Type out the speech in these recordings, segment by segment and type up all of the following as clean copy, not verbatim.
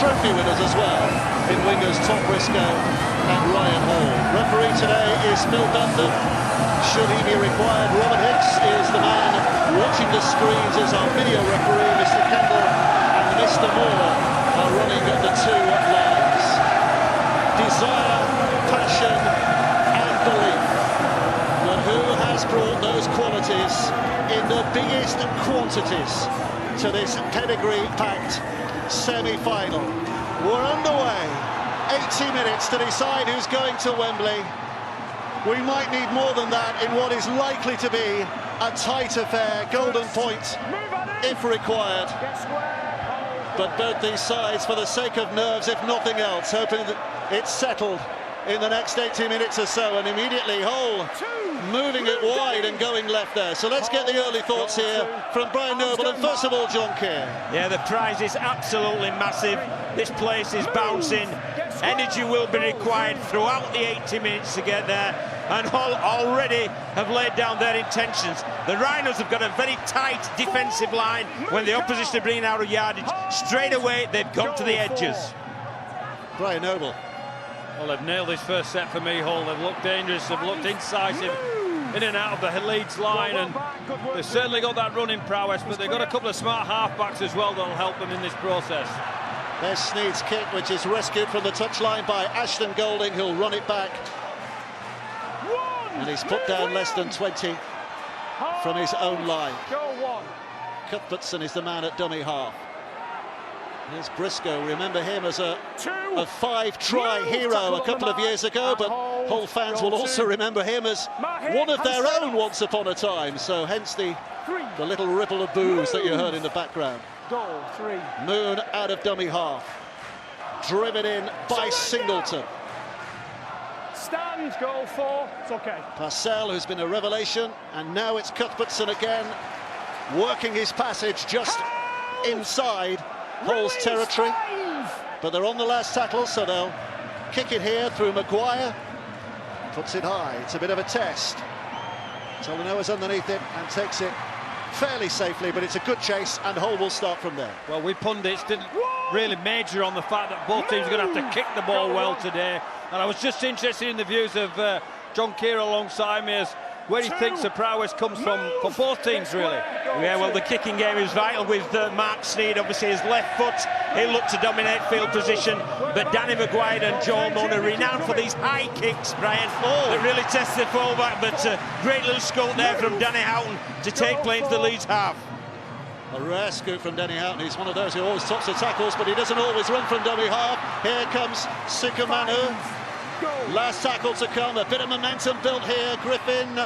trophy winners as well, in wingers Tom Briscoe and Ryan Hall. Referee today is Phil Bentham. Should he be required, Robert Hicks is the man watching the screens as our video referee. Mr. Kendall and Mr. Moore are running at the two lines. Desire, passion and belief. But who has brought those qualities in the biggest quantities to this pedigree-packed semi-final? We're underway. 80 minutes to decide who's going to Wembley. We might need more than that in what is likely to be a tight affair, golden point if required. But both these sides, for the sake of nerves, if nothing else, hoping that it's settled in the next 80 minutes or so, and immediately Hull moving it wide and going left there. So let's get the early thoughts here from Brian Noble, and first of all, John Keir. Yeah, the prize is absolutely massive. This place is bouncing. Energy will be required throughout the 80 minutes to get there, and Hull already have laid down their intentions. The Rhinos have got a very tight defensive line. When the opposition are bringing out a yardage, straight away they've gone to the edges. Brian Noble. Well, they've nailed this first set for me, Hull. They've looked dangerous, they've looked incisive in and out of the Leeds line, and they've certainly got that running prowess, but they've got a couple of smart half-backs as well that'll help them in this process. There's Sneed's kick, which is rescued from the touchline by Ashton Golding, who'll run it back. And he's put down less than 20 from his own line. Cuthbertson is the man at dummy half. Here's Briscoe. Remember him as a five-try hero a couple of years ago, but Hull fans will also remember him as one of their own once upon a time. So hence the little ripple of boos that you heard in the background. Moon out of dummy half, driven in by Singleton. Stand, goal 4, it's okay. Parcell, who's been a revelation, and now it's Cuthbertson again, working his passage just inside Hull's territory. But they're on the last tackle, so they'll kick it here through Maguire. Puts it high, it's a bit of a test. Talanoa's underneath it and takes it fairly safely, but it's a good chase, and Hull will start from there. Well, we pundits didn't really major on the fact that both teams are going to have to kick the ball well today, and I was just interested in the views of John Keir alongside me as where he thinks the prowess comes from for both teams, really. Yeah, well, the kicking game is vital with Mark Sneed. Obviously, his left foot, he'll look to dominate field position. But Danny Maguire and Joel Moon are renowned for these high kicks, Brian, that really test the fullback. But great little scope there from Danny Houghton to take play into the Leeds half. A rare scoop from Danny Houghton. He's one of those who always tops the tackles, but he doesn't always run from dummy half. Here comes Sikamanu. Last tackle to come, a bit of momentum built here. Griffin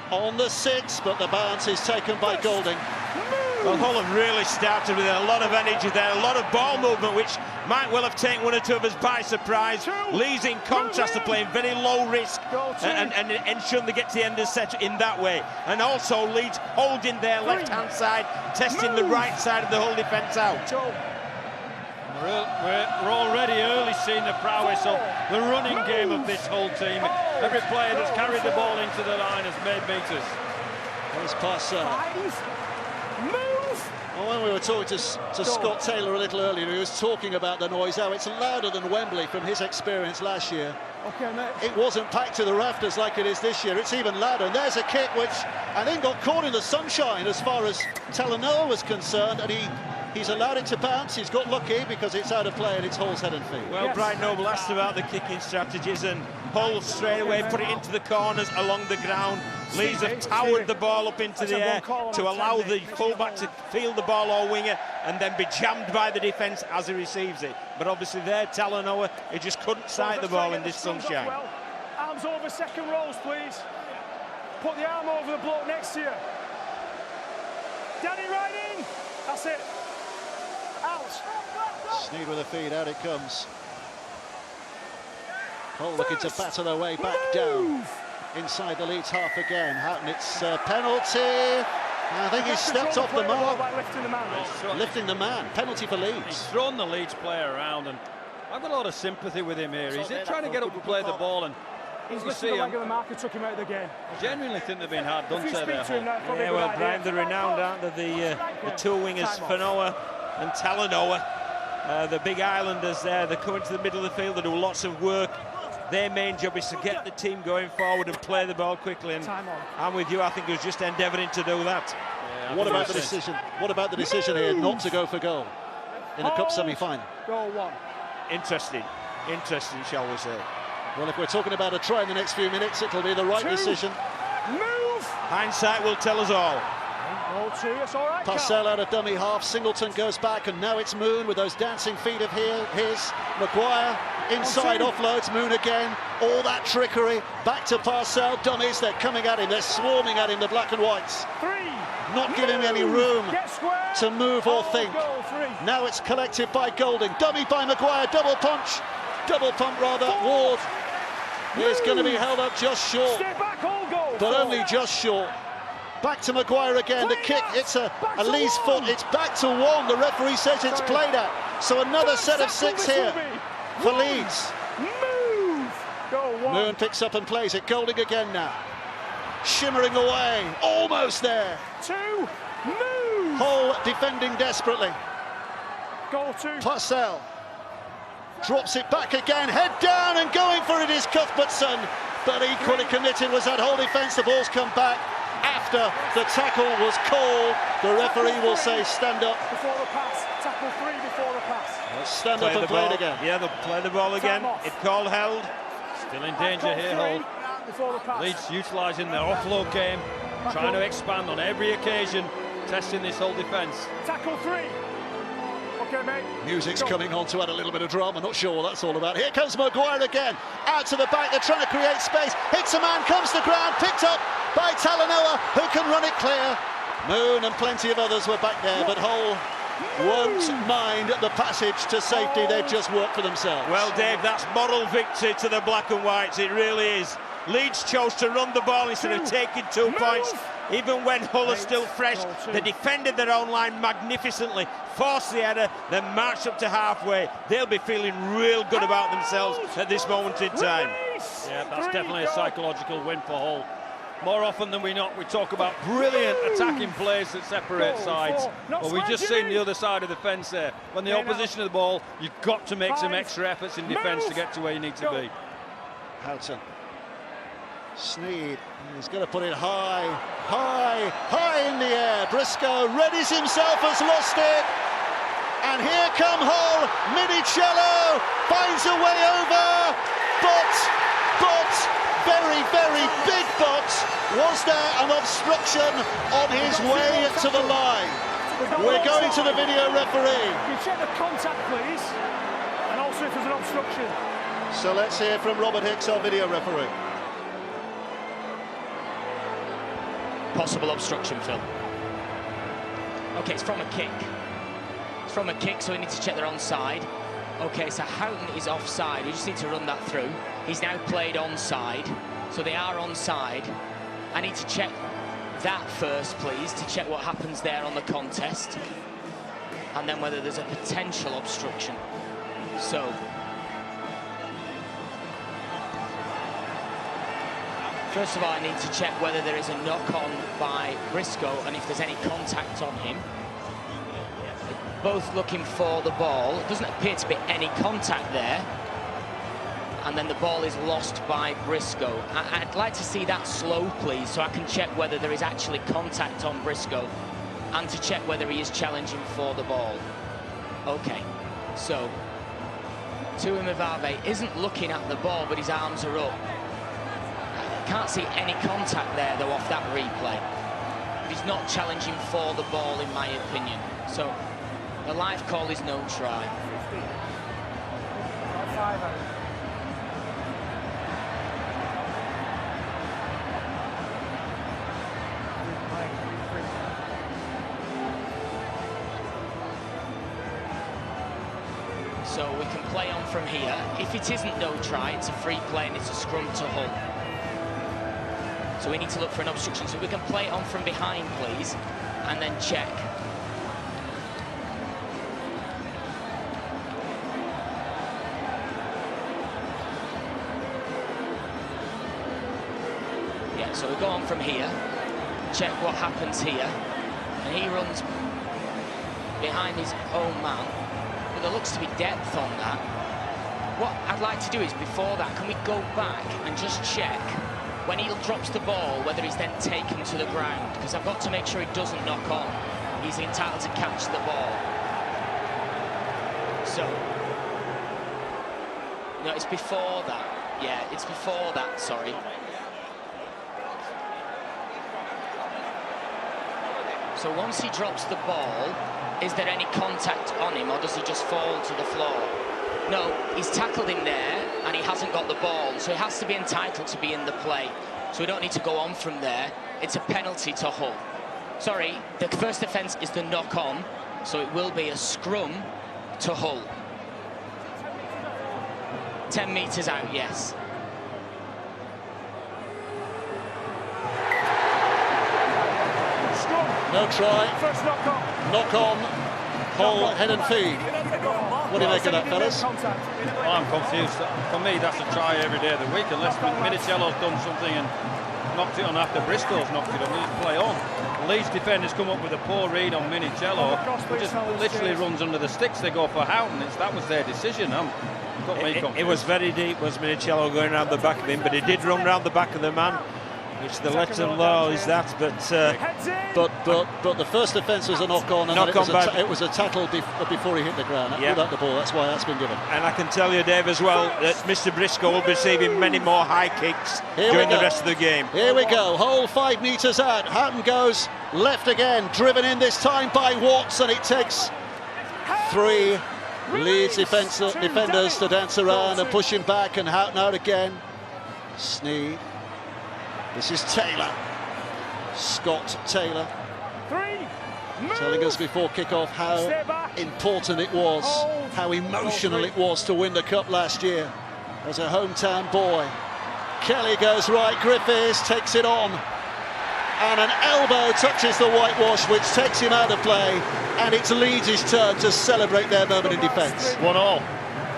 on the 6, but the bounce is taken by Golding. Well, Hull have really started with a lot of energy there, a lot of ball movement, which might well have taken one or two of us by surprise. Leeds, in contrast, are playing very low risk and ensuring they get to the end of the set in that way. And also Leeds holding their left-hand side, testing the right side of the Hull defence out. We're already early seeing the prowess of the running game of this whole team. Every player that's carried the ball into the line has made meters. There's Parcell. Well, when we were talking to Scott Taylor a little earlier, he was talking about the noise, how it's louder than Wembley from his experience last year. It wasn't packed to the rafters like it is this year. It's even louder. And there's a kick which I think got caught in the sunshine as far as Talanoa was concerned, and he's allowed it to bounce. He's got lucky because it's out of play and it's Hull's head and feet. Well, yes. Brian Noble asked about the kicking strategies, and Hull straight away put it into the corners along the ground. Leeds have towered the ball up into the air to allow the fullback to field the ball or winger and then be jammed by the defence as he receives it. But obviously there, Talanoa, he just couldn't sight the ball in this sunshine. Arms over second rows, please. Put the arm over the bloke next to you. Danny right in. That's it. Out. Sneed with a feed, out it comes. Hull looking to batter their way back down inside the Leeds half again. Houghton, it's a penalty. I think he stepped off the mark. Lifting the man. Penalty for Leeds. He's thrown the Leeds player around, and I've got a lot of sympathy with him here. He's trying to get up and play the ball, and he's lifting the leg of the marker, took him out of the game. I genuinely think they've been hard done to there. Yeah, well, Brian, they're renowned, aren't they? The two wingers, Fanoa and Talanoa. the big islanders there. They come into the middle of the field, they do lots of work. Their main job is to get the team going forward and play the ball quickly. And I'm with you, I think he was just endeavouring to do that. Yeah, what about the decision? What about the decision here not to go for goal in a cup semi-final? Goal one. Interesting, shall we say. Well, if we're talking about a try in the next few minutes, it'll be the right decision. Move! Hindsight will tell us all. Goal two, it's all right. Parcell out of dummy half, Singleton goes back, and now it's Moon with those dancing feet of his. Maguire inside offloads, Moon again, all that trickery, back to Parcell, dummies, they're coming at him, they're swarming at him, the black and whites. Not giving him any room to move or think. Now it's collected by Golding, dummy by Maguire, double pump rather, Ward is going to be held up just short, but only just short. Back to Maguire again, the kick, it's a Lee's foot, it's back to one, the referee says it's played at. So another set of 6 here for Leeds. Moon picks up and plays it, Golding again now. Shimmering away, almost there. Hull defending desperately. Goal two. Parcell drops it back again, head down and going for it is Cuthbertson. But equally committed was that whole defence, the ball's come back. After the tackle was called, the referee will say stand up. Before the pass, tackle 3 before the pass. Stand up and play it again. Yeah, they'll play the ball again. It called held. Still in danger here, Hull. Leeds utilising their offload game, trying to expand on every occasion, testing this whole defence. Tackle 3. Okay, mate. Music's coming on to add a little bit of drama, not sure what that's all about. Here comes Maguire again, out to the back, they're trying to create space. Hits a man, comes to ground, picked up by Talanoa, who can run it clear. Moon and plenty of others were back there, but Hull won't mind the passage to safety. They've just worked for themselves. Well, Dave, that's moral victory to the black and whites, it really is. Leeds chose to run the ball instead of taking 2 points. Even when Hull are still fresh, they defended their own line magnificently, forced the header, then marched up to halfway. They'll be feeling real good about themselves at this moment in time. Yeah, that's definitely a psychological win for Hull. More often than we talk about brilliant attacking plays that separate sides. But we've just seen the other side of the fence there. When the opposition of the ball, you've got to make some extra efforts in defence to get to where you need to be. Houghton. Sneed, he's going to put it high in the air. Briscoe readies himself, has lost it. And here come Hull, Minicello finds a way over, but, very, very big but, was there an obstruction on his way to the line? We're going to the video referee. Can you check the contact, please? And also if there's an obstruction. So let's hear from Robert Hicks, our video referee. Possible obstruction, Phil. Okay, it's from a kick. It's from a kick, so we need to check they're onside. Okay, so Houghton is offside. We just need to run that through. He's now played onside, so they are onside. I need to check that first, please, to check what happens there on the contest, and then whether there's a potential obstruction. So, first of all, I need to check whether there is a knock-on by Briscoe and if there's any contact on him. Both looking for the ball. It doesn't appear to be any contact there. And then the ball is lost by Briscoe. I'd like to see that slow, please, so I can check whether there is actually contact on Briscoe and to check whether he is challenging for the ball. Okay, so Tuimavave isn't looking at the ball, but his arms are up. Can't see any contact there, though, off that replay. But he's not challenging for the ball, in my opinion. So the live call is no try. So we can play on from here. If it isn't no try, it's a free play and it's a scrum to Hull. So we need to look for an obstruction. So we can play it on from behind, please, and then check. Yeah, so we go on from here, check what happens here, and he runs behind his own man. but there looks to be depth on that. What I'd like to do is, before that, can we go back and just check when he drops the ball, whether he's then taken to the ground? Because I've got to make sure he doesn't knock on. He's entitled to catch the ball. So, no, it's before that. Yeah, it's before that, sorry. So once he drops the ball, is there any contact on him, or does he just fall to the floor? No, he's tackled him there, and he hasn't got the ball, so he has to be entitled to be in the play. So we don't need to go on from there. It's a penalty to Hull. Sorry, the first offence is the knock-on, so it will be a scrum to Hull. 10 metres out, yes. No try. First knock on. Knock on. Hull head and feed. What do you make of that, fellas? Well, I'm confused. For me, that's a try every day of the week, unless Minicello's done something and knocked it on after Briscoe's knocked it on. We just play on. Leeds defenders come up with a poor read on Minicello, who just literally runs under the sticks. They go for Houghton. That was their decision. It was very deep, was Minicello going around the back of him, but he did run round the back of the man, which the letter law is that. But the first offence was a knock-on, and it was a tackle before he hit the ground. Without the ball, that's why that's been given. And I can tell you, Dave, as well, that Mr. Briscoe will be receiving many more high kicks during the rest of the game. Here we go. Hull 5 metres out. Houghton goes left again, driven in this time by Watts, and it takes 3 Leeds defenders to dance around and push him back, and Houghton out again. Sneed. This is Taylor. Scott Taylor. Telling us before kick-off how important it was, how emotional it was to win the cup last year as a hometown boy. Kelly goes right, Griffiths takes it on, and an elbow touches the whitewash, which takes him out of play, and it's Leeds' turn to celebrate their moment in defence. 1-1.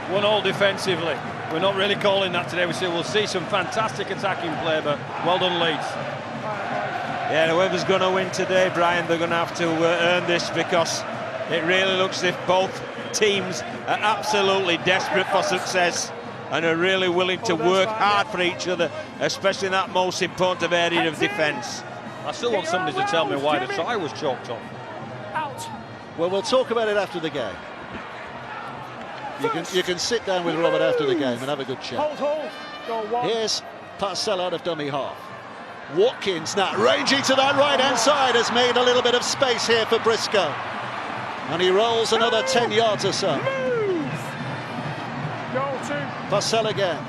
1-1 defensively. We're not really calling that today. We'll see some fantastic attacking play, but well done, Leeds. Yeah, whoever's going to win today, Brian, they're going to have to earn this, because it really looks as if both teams are absolutely desperate for success and are really willing to work hard for each other, especially in that most important area of defence. I still want somebody to tell me why the try was chalked on. Well, we'll talk about it after the game. You can sit down with Robert after the game and have a good chat. Here's Parcell out of dummy half. Watkins now ranging to that right-hand side, has made a little bit of space here for Briscoe. And he rolls another 10 yards or so. Parcell again.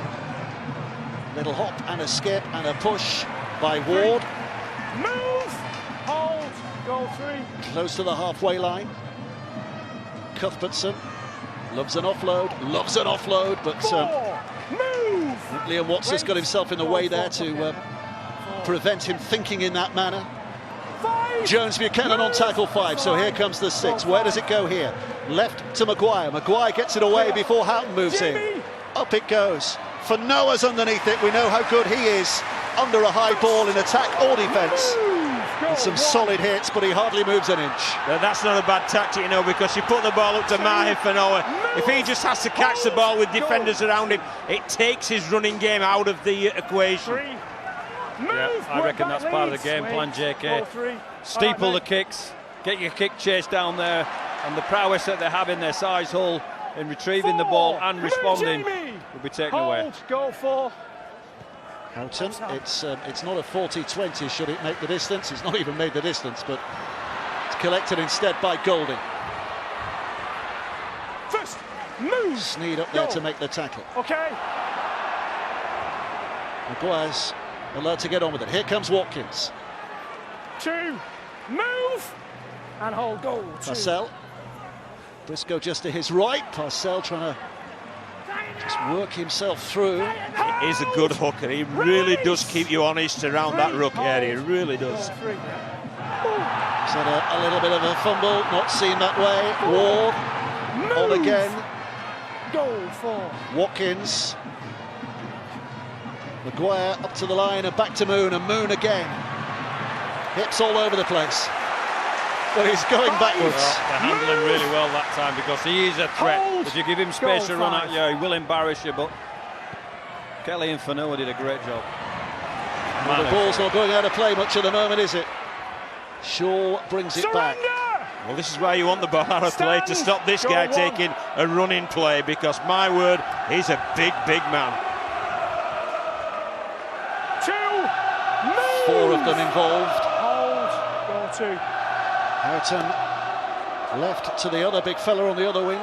Little hop and a skip and a push by Ward. Goal 3. Close to the halfway line. Cuthbertson loves an offload, but Liam Watts has got himself in the way there to prevent him thinking in that manner. Jones Buchanan on tackle 5, so here comes the 6. Where does it go here? Left to Maguire. Maguire gets it away before Houghton moves in. Up it goes. For Noah's underneath it. We know how good he is under a high ball in attack or defence. And some solid hits, but he hardly moves an inch. That's not a bad tactic, you know, because you put the ball up to Mahi for Noah. If he just has to catch the ball with defenders around him, it takes his running game out of the equation. Yeah, I reckon that's part of the game plan, JK. Steeple the kicks, get your kick chase down there, and the prowess that they have in their size Hull in retrieving the ball and responding will be taken away. Goal 4. Houghton, it's not a 40-20 should it make the distance. It's not even made the distance, but it's collected instead by Golding. First move. Sneed up there to make the tackle. Okay. Maguire's allowed to get on with it. Here comes Watkins. 2, move, and hold goal. Parcell. Briscoe just to his right. Parcell trying to just work himself through. He is a good hooker. He really does keep you honest around that ruck area. He really does. He's had a little bit of a fumble, not seen that way. Ward on again. Goal 4. Watkins. Maguire up to the line and back to Moon, and Moon again. Hips all over the place. but he's going backwards. Well, they're handling really well that time because he is a threat. If you give him space to run at you, he will embarrass you. But Kelly and Fanua did a great job. Well, the ball's not going out of play much at the moment, is it? Shaw brings it back. Well, this is where you want the ball out of play to stop this guy taking a running play, because my word, he's a big, big man. 4 of them involved. Hold. Goal 2. Houghton left to the other big fella on the other wing.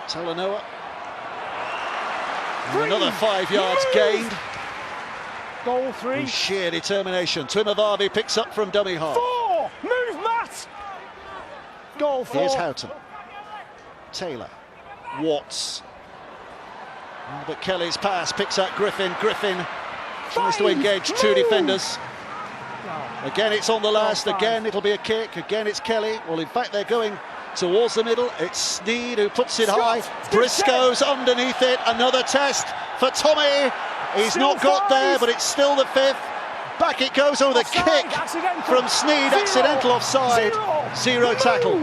Talanoa. And another 5 yards gained. Goal 3. With sheer determination. Twimavavi picks up from dummy half. 4. Move, Matt. Goal 4. Here's Houghton. Taylor. Watts. But Kelly's pass picks up Griffin. Griffin tries to engage 2 defenders. Again, it's on the last. Again, it'll be a kick. Again, it's Kelly. Well, in fact, they're going towards the middle. It's Sneed who puts it high. Briscoe's underneath it. Another test for Tommy. He's not got there, but it's still the 5th. Back it goes. Oh, the kick from Sneed. Accidental offside. 0 tackle.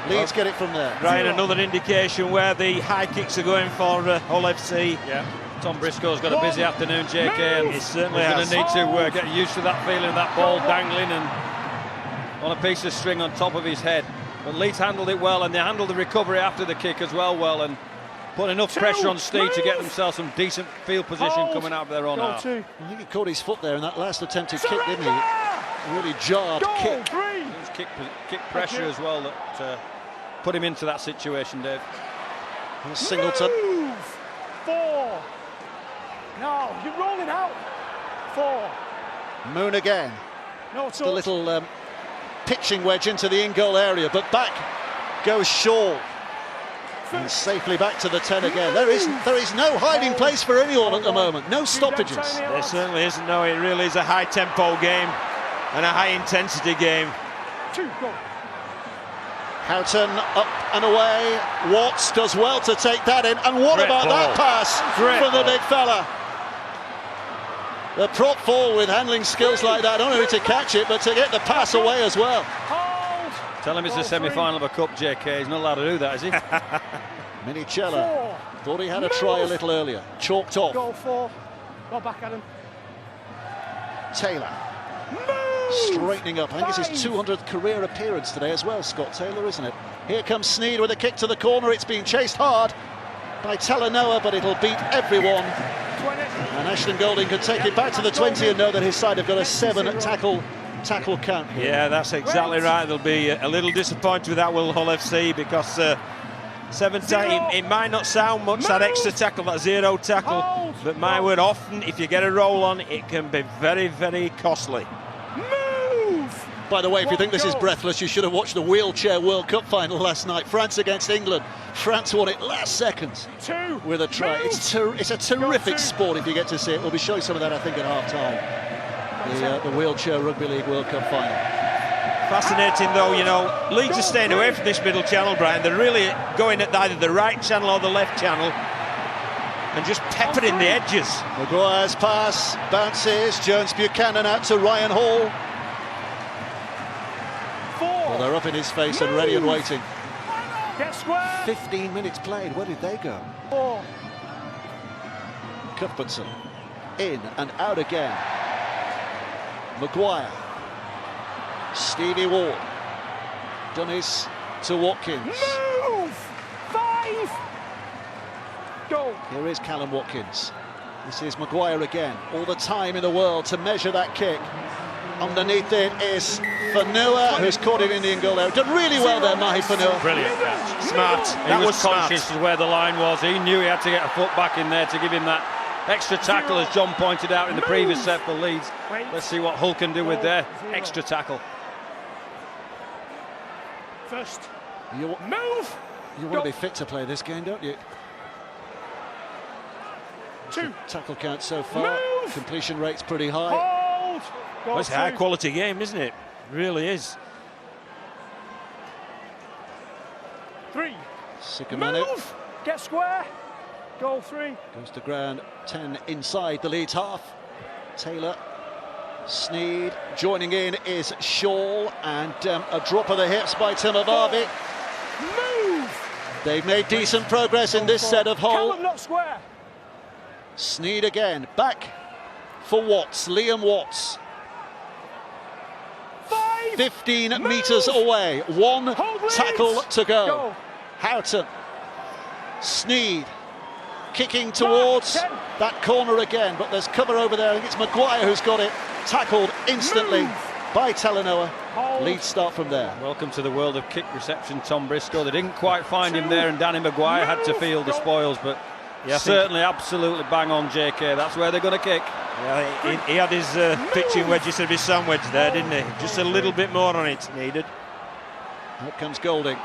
Leeds get it from there. Ryan, another indication where the high kicks are going for Hull FC. Yeah. Tom Briscoe's got a busy afternoon, JK, and he certainly he's going to need to get used to that feeling, that ball dangling and on a piece of string on top of his head. But Leeds handled it well, and they handled the recovery after the kick as well, and put enough pressure on Steve to get themselves some decent field position coming out of their own half. I think he caught his foot there in that last attempted kick, didn't he? A really jarred kick. It was kick pressure as well that put him into that situation, Dave. And Singleton. Move. 4. No, you're rolling out. 4. Moon again. No, the little pitching wedge into the in-goal area, but back goes Shaw. And safely back to the 10 again. There is no hiding place for anyone at the moment. No stoppages. There certainly isn't. No, it really is a high-tempo game and a high-intensity game. 2, go. Houghton up and away. Watts does well to take that in. And what about that pass from the big fella? The prop forward with handling skills like that, not only to catch it, but to get the pass away as well. Hold. Tell him it's a semi-final of a cup, JK. He's not allowed to do that, is he? Minichella thought he had a try a little earlier. Chalked off. Goal 4. Go back at him. Taylor. Straightening up. I think it's his 200th career appearance today as well, Scott Taylor, isn't it? Here comes Sneed with a kick to the corner. It's being chased hard by Talanoa, but it'll beat everyone. 20. And Ashton Golding could take it back to the 20 and know that his side have got a 7 tackle count here. Yeah, that's exactly right. They'll be a little disappointed with that, will Hull FC, because 7 tackle, it might not sound much, that extra tackle, that 0 tackle, but my word, often if you get a roll on, it can be very, very costly. Move! By the way, if you think this is breathless, you should have watched the Wheelchair World Cup final last night. France against England. France won it last seconds with a try. It's a terrific sport if you get to see it. We'll be showing some of that, I think, at half-time. The Wheelchair Rugby League World Cup final. Fascinating, though, you know, Leeds are staying away from this middle channel, Brian. They're really going at either the right channel or the left channel and just peppering the edges. Maguire's pass bounces. Jones Buchanan out to Ryan Hall. Well, they're up in his face and ready and waiting. Get square. 15 minutes played. Where did they go? 4. Cuthbertson in and out again. Maguire. Stevie Ward. Dummies to Watkins. Move! 5. Go. Here is Callum Watkins. This is Maguire again. All the time in the world to measure that kick. Underneath it is Fanua, who's caught it in the goal area. Done really well there, Mahi Fanua. Brilliant catch. Smart. He was conscious of where the line was. He knew he had to get a foot back in there to give him that extra tackle, as John pointed out in the previous set for Leeds. Let's see what Hull can do with their extra tackle. First. You Move! want to be fit to play this game, don't you? 2. Tackle count so far. Move! Completion rate's pretty high. Hold! Well, it's a high-quality game, isn't it? It really is. 3. Sikamanu Move! Get square. Goal 3. goes to ground. 10 inside the Leeds half. Taylor Sneed joining in is Shaw, and a drop of the hips by Timovavi. Move! They've made decent progress in this set of Hull. Callum not square. Sneed again, back for Watts, Liam Watts. 15 Move! metres away, one Hold tackle Leeds. to go. Go. Houghton, Sneed, kicking towards that corner again, but there's cover over there. I think it's Maguire who's got it, tackled instantly by Talanoa. Leeds start from there. Welcome to the world of kick reception, Tom Briscoe. They didn't quite find him there, and Danny Maguire had to field the spoils, but certainly absolutely bang on, JK. That's where they're going to kick. Yeah, he had his pitching wedge instead of his sandwich there, didn't he? Just a little bit more on it needed. Out comes Golding.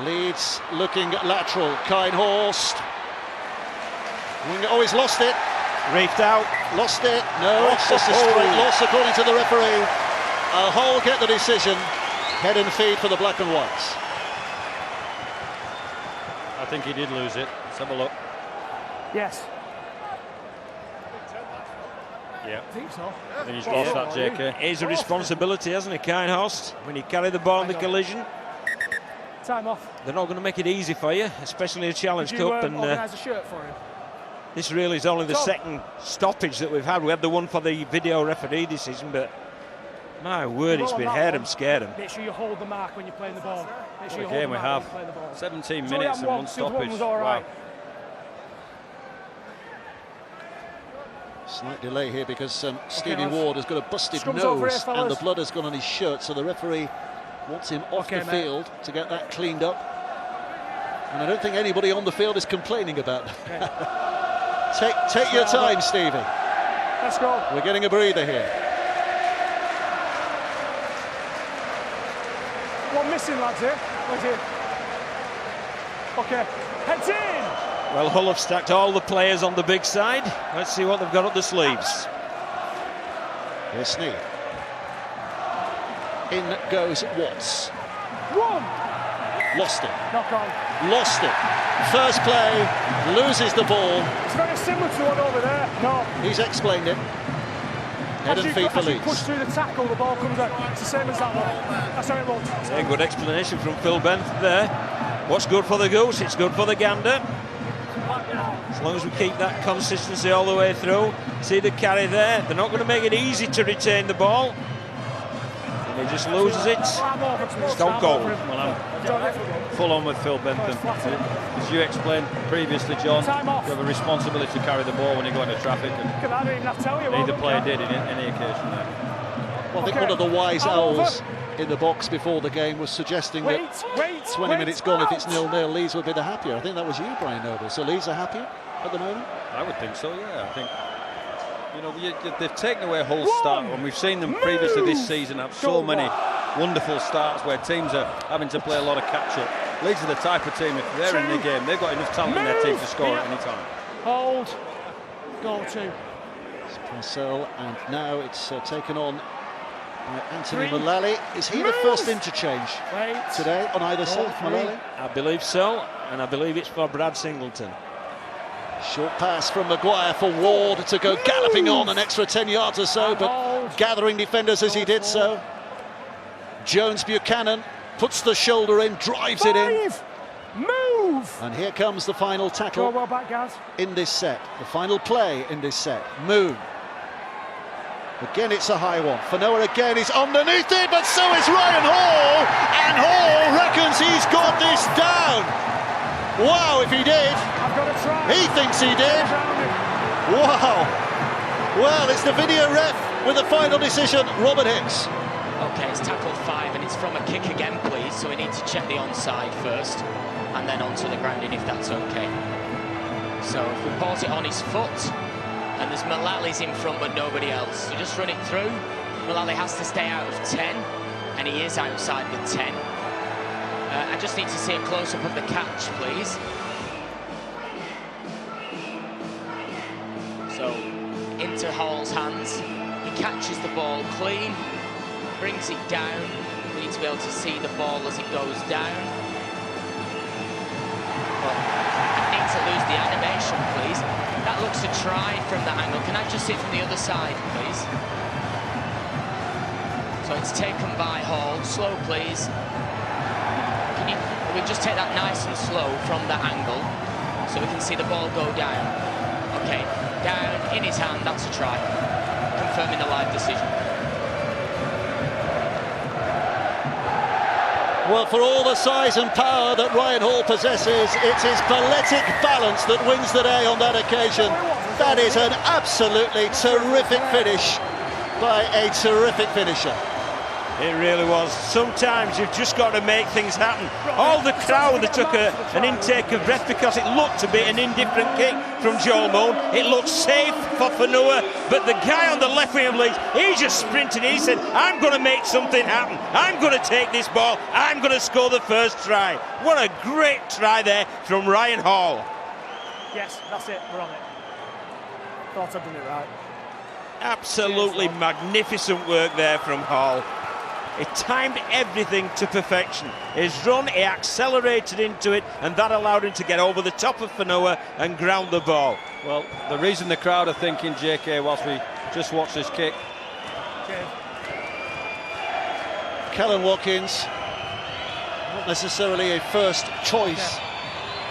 Leeds looking lateral. Kinehorst. Oh, he's lost it. Reefed out. Lost it. No, it's just a straight loss according to the referee. Hull get the decision. Head and feed for the black and whites. I think he did lose it. Let's have a look. Yes. Yeah. I think so. I think he's lost that, JK. He's a responsibility, hasn't he, Kinehorst? When you carry the ball in the collision, Time off. they're not going to make it easy for you, especially in a Challenge Did you, Cup. And organise a shirt for him? this really is only the second stoppage that we've had. We had the one for the video referee decision, but my word, it's been hair and scared him. Make sure you hold the mark when you're playing the ball. Make sure you Again, hold we the mark have when you're playing the ball. 17 So minutes and one the other stoppage. was all right. Wow. Slight delay here because Stevie lads. Ward has got a busted Scrums over nose here, and the fellas. blood has gone on his shirt, so the referee wants him off the mate. field to get that cleaned up. And I don't think anybody on the field is complaining about that. Take your time, Stevie. Let's go. We're getting a breather here. One missing, lads, here. Where's here? Okay. Heads in! Well, Hull have stacked all the players on the big side. Let's see what they've got up the sleeves. Here's Sneed. In goes Watts. One! Lost it. Knock on. Lost it. First play, loses the ball. It's very similar to one over there. No. He's explained it. Head and feet for As you Leeds. push through the tackle, the ball comes out. It's the same as that one. That's how it looks. Yeah, good explanation from Phil Bent there. What's good for the goose, it's good for the gander. As long as we keep that consistency all the way through. See the carry there. They're not going to make it easy to retain the ball. And he just loses it. Stone cold. Well, I'm full on with Phil Bentham. As you explained previously, John, you have a responsibility to carry the ball when you go into traffic, and I don't even have to tell you. neither player did in any occasion there. Well, I think one of the wise owls in the box before the game was suggesting that 20 minutes gone, if it's 0-0, Leeds would be the happier. I think that was you, Brian Noble. So Leeds are happier at the moment? I would think so, yeah. I think, you know, they've taken away Hull's start, and we've seen them previously this season have so many wonderful starts where teams are having to play a lot of catch-up. Leeds are the type of team, if they're in the game, they've got enough talent in their team to score at any time. Hold. Goal two. It's Purcell, and now it's taken on by Anthony Mullally. Is he the first interchange today on either side, Mullally? I believe so, and I believe it's for Brad Singleton. Short pass from Maguire for Ward to go galloping on an extra 10 yards or so, but gathering defenders as he did so. Jones Buchanan puts the shoulder in, drives it in. Move! And here comes the final tackle Well back, guys. in this set. The final play in this set. Moon. Again, it's a high one. Fanoa again is underneath it, but so is Ryan Hall. And Hall reckons he's got this down. Wow, if he did. I've got to try. He thinks he did. Wow. Well, it's the video ref with the final decision, Robert Hicks. Okay, it's tackle 5 and it's from a kick again, please. So we need to check the onside first and then onto the grounding if that's okay. So if we pause it on his foot, and there's Mullally's in front but nobody else. So just run it through. Mullally has to stay out of 10, and he is outside the 10. I just need to see a close-up of the catch, please. So, into Hall's hands. He catches the ball clean, brings it down. We need to be able to see the ball as it goes down. But I need to lose the animation, please. That looks a try from that angle. Can I just see it from the other side, please. So it's taken by Hall. Slow, please. We'll just take that nice and slow from that angle, so we can see the ball go down. Okay, down, in his hand, that's a try. Confirming the live decision. Well, for all the size and power that Ryan Hall possesses, it's his balletic balance that wins the day on that occasion. That is an absolutely terrific finish by a terrific finisher. It really was. Sometimes you've just got to make things happen. All the crowd, they took an intake of breath because it looked to be an indifferent kick from Joel Moon. It looked safe for Fanua, but the guy on the left wing of Leeds, he just sprinted. He said, I'm going to make something happen. I'm going to take this ball. I'm going to score the first try. What a great try there from Ryan Hall. Yes, that's it. We're on it. Thought I'd done it right. Absolutely magnificent work there from Hall. He timed everything to perfection. His run, he accelerated into it, and that allowed him to get over the top of Fanua and ground the ball. Well, the reason the crowd are thinking JK whilst we just watch this kick. Okay. Kellen Watkins, not necessarily a first choice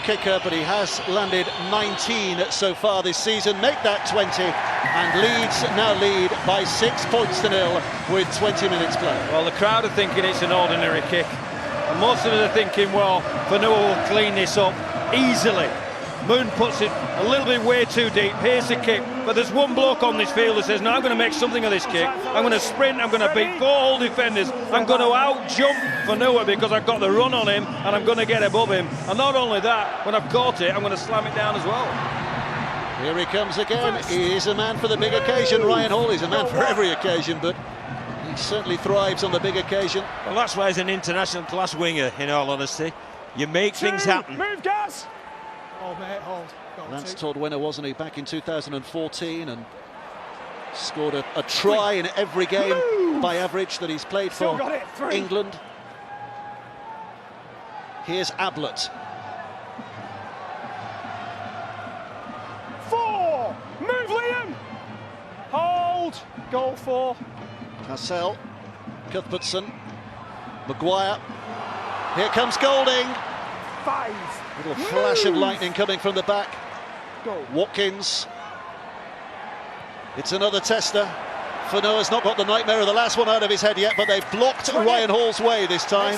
kicker, but he has landed 19 so far this season. Make that 20, and Leeds now lead by 6 points to 0 with 20 minutes played. Well, the crowd are thinking it's an ordinary kick, and most of them are thinking, well, Fanua will clean this up easily. Moon puts it a little bit way too deep. Here's the kick, but there's one bloke on this field that says, no, I'm going to make something of this kick. I'm going to sprint, I'm going to beat 4 Hull defenders. I'm going to out-jump Fanua because I've got the run on him, and I'm going to get above him. And not only that, when I've caught it, I'm going to slam it down as well. Here he comes again. He is a man for the big occasion. Ryan Hall is a man for every occasion, but he certainly thrives on the big occasion. Well, that's why he's an international class winger, in all honesty. You make things happen. Move, Gaz! Hold, mate, hold. Lance Todd winner, wasn't he, back in 2014, and scored a try in every game by average that he's played for England. Here's Ablett. 4! Move, Liam! Hold! Goal 4. Hassel, Cuthbertson, Maguire. Here comes Golding. 5. Little flash of lightning coming from the back. Go. Watkins. It's another tester. Fanua's not got the nightmare of the last one out of his head yet, but they've blocked Ryan Hall's way this time.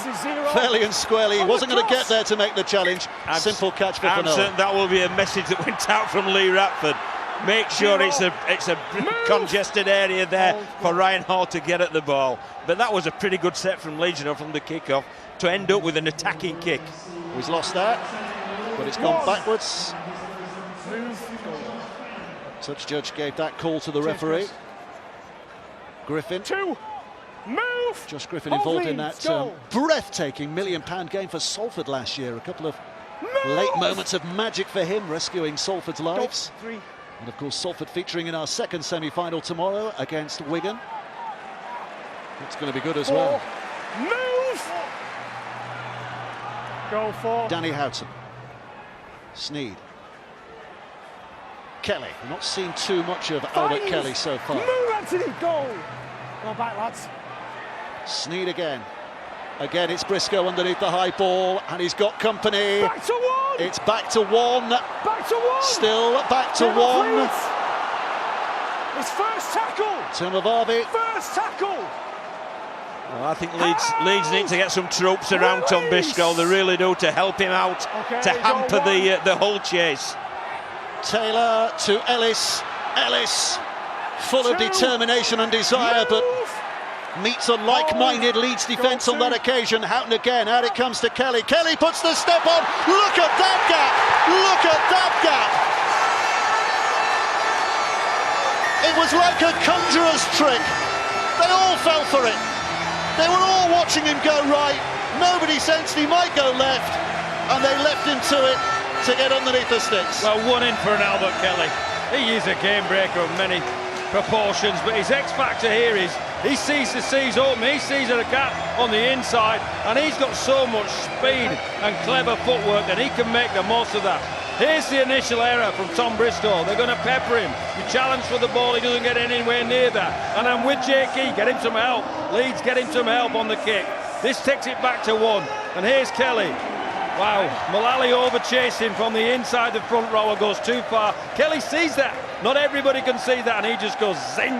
Fairly and squarely. He wasn't going to get there to make the challenge. Simple catch for Fanua. I'm certain that will be a message that went out from Lee Ratford. Make sure it's a congested area there for Ryan Hall to get at the ball. But that was a pretty good set from Leeds, from the kick-off to end up with an attacking kick. He's lost that, but it's gone backwards. Touch judge gave that call to the referee. Griffin. 2. Move! Josh Griffin involved in that breathtaking £1 million game for Salford last year. A couple of late moments of magic for him, rescuing Salford's lives. 3. And of course Salford featuring in our second semi-final tomorrow against Wigan. It's going to be good as 4. well. Move! Goal 4. Danny Houghton. Sneed. Kelly. Not seen too much of Albert Kelly so far. Move, Anthony! Goal! Go back, lads. Sneed again. Again, it's Briscoe underneath the high ball, and he's got company. Back to 1! It's back to 1. Back to 1! Still back to 1. His first tackle! Timavavi. First tackle! Well, I think Leeds need to get some troops around Tom Briscoe. They really do, to help him out, to hamper the Hull chase. Taylor to Ellis. Ellis, full of determination and desire, but meets a like-minded Leeds defence on that occasion. Houghton again, out it comes to Kelly. Kelly puts the step on. Look at that gap! Look at that gap! It was like a conjurer's trick. They all fell for it. They were all watching him go right. Nobody sensed he might go left, and they left him to it to get underneath the sticks. Well, 1 in for an Albert Kelly. He is a game breaker of many proportions, but his X factor here is he sees the seas open, he sees a gap on the inside, and he's got so much speed and clever footwork that he can make the most of that. Here's the initial error from Tom Bristow. They're going to pepper him. You challenge for the ball, he doesn't get anywhere near that. And I'm with Jakey, get him some help. Leeds, get him some help on the kick. This takes it back to 1. And here's Kelly. Wow, Mullally over chasing from the inside. The front rower goes too far. Kelly sees that. Not everybody can see that, and he just goes zing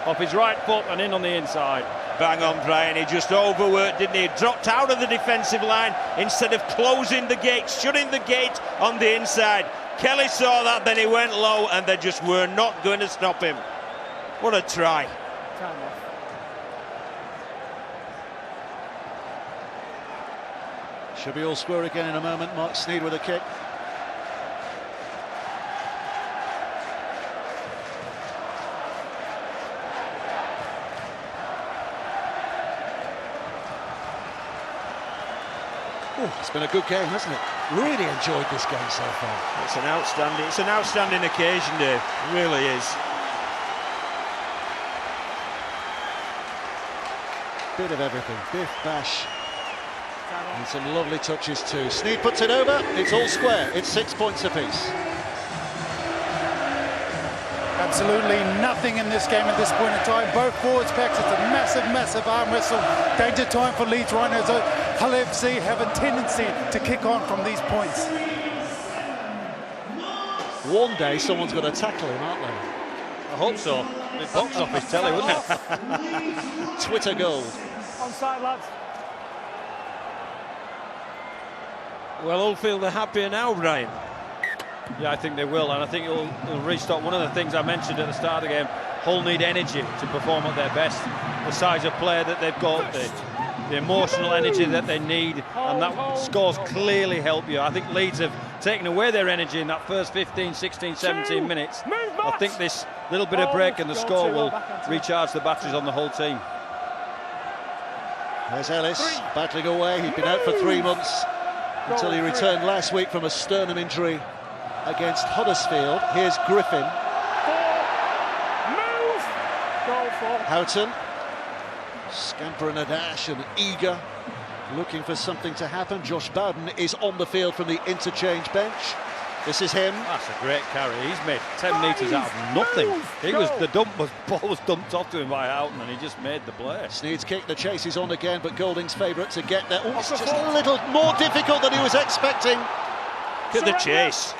off his right foot and in on the inside. Bang on, Brian. He just overworked, didn't he? Dropped out of the defensive line instead of closing the gate, shutting the gate on the inside. Kelly saw that, then he went low, and they just were not going to stop him. What a try. Time off. Should be all square again in a moment. Mark Sneyd with a kick. It's been a good game, hasn't it? Really enjoyed this game so far. It's an outstanding occasion, Dave. It really is. Bit of everything. Biff, bash. And some lovely touches too. Sneyd puts it over. It's all square. It's 6 points apiece. Absolutely nothing in this game at this point in time. Both forwards packs. It's a massive arm wrestle. Danger time for Leeds Rhinos. Hull FC have a tendency to kick on from these points. One day someone's got to tackle him, aren't they? I hope so. It box office telly, wouldn't it? Twitter gold. Onside, lads. Well, Hull feel they're happier now, Brian. Yeah, I think they will, and I think it'll restock. One of the things I mentioned at the start of the game, Hull need energy to perform at their best. The size of player that they've got, the emotional energy that they need, and that scores clearly help you. I think Leeds have taken away their energy in that first 15, 16, 17 minutes. I think this little bit of break and the score will recharge the batteries on the whole team. There's Ellis battling away. He'd been out for 3 months until he returned last week from a sternum injury against Huddersfield. Here's Griffin. Move! Goal 4. Houghton, scampering a dash and eager, looking for something to happen. Josh Bowden is on the field from the interchange bench. This is him. That's a great carry. He's made 10 metres out of nothing. Ball was dumped off to him by Houghton, and he just made the play. Sneyd's kick, the chase is on again, but Golding's favourite to get there. Oh, it's just a little more difficult than he was expecting. Look at the chase.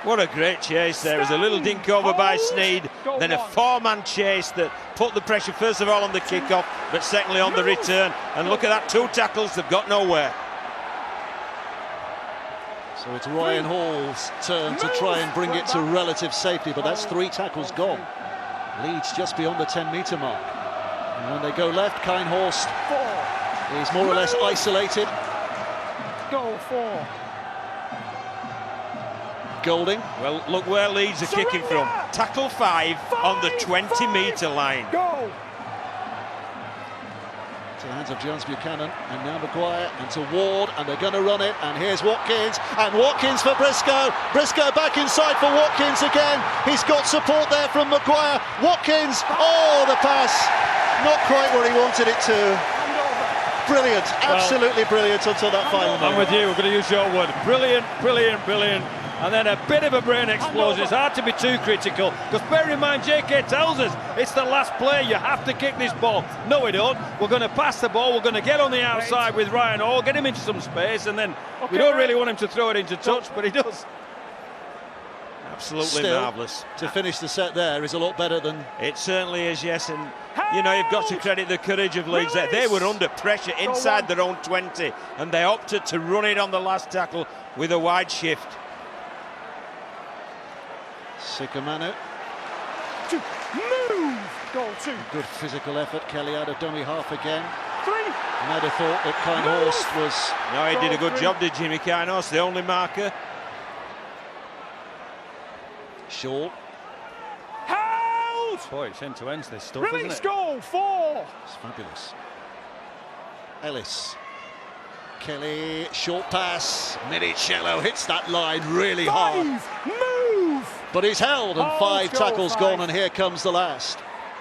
What a great chase there. It was a little dink over by Sneyd, then a 4-man chase that put the pressure first of all on the kick-off, but secondly on the return. And look at that, 2 tackles, they've got nowhere. So it's Ryan Hall's turn to try and bring it to relative safety, but that's 3 tackles gone. Leeds just beyond the 10-metre mark. And when they go left, Kinehorst is more or less isolated. Goal 4. Golding. Well, look where Leeds are kicking from. Tackle 5 on the 20-metre line. Go! To the hands of Jones Buchanan, and now Maguire, and to Ward, and they're going to run it, and here's Watkins, and Watkins for Briscoe. Briscoe back inside for Watkins again. He's got support there from Maguire. Watkins, oh, the pass, not quite where he wanted it to. Brilliant, absolutely brilliant until that final moment. I'm with you, we're going to use your word. Brilliant, brilliant, brilliant. And then a bit of a brain explosion. It's hard to be too critical, because bear in mind, JK tells us it's the last play, you have to kick this ball. No, we don't. We're going to pass the ball, we're going to get on the outside with Ryan Hall, get him into some space, and then we don't really want him to throw it into touch, but he does. Absolutely Still, marvellous. To finish the set there is a lot better than... It certainly is, yes, and you know, you've got to credit the courage of Leeds there. They were under pressure inside their own 20, and they opted to run it on the last tackle with a wide shift. Sikamanu. Move! Goal 2. Good physical effort. Kelly had a dummy half again. 3. And I'd have thought that Kinehorst was... No, he did a good job, did Jimmy Kinehorst, the only marker. Shaw. Held! Boy, it's end-to-end this stuff, Release isn't it? goal 4. It's fabulous. Ellis. Kelly, short pass. Minicello hits that line really hard. 5. Move! But he's held, and 5 tackles gone, and here comes the last.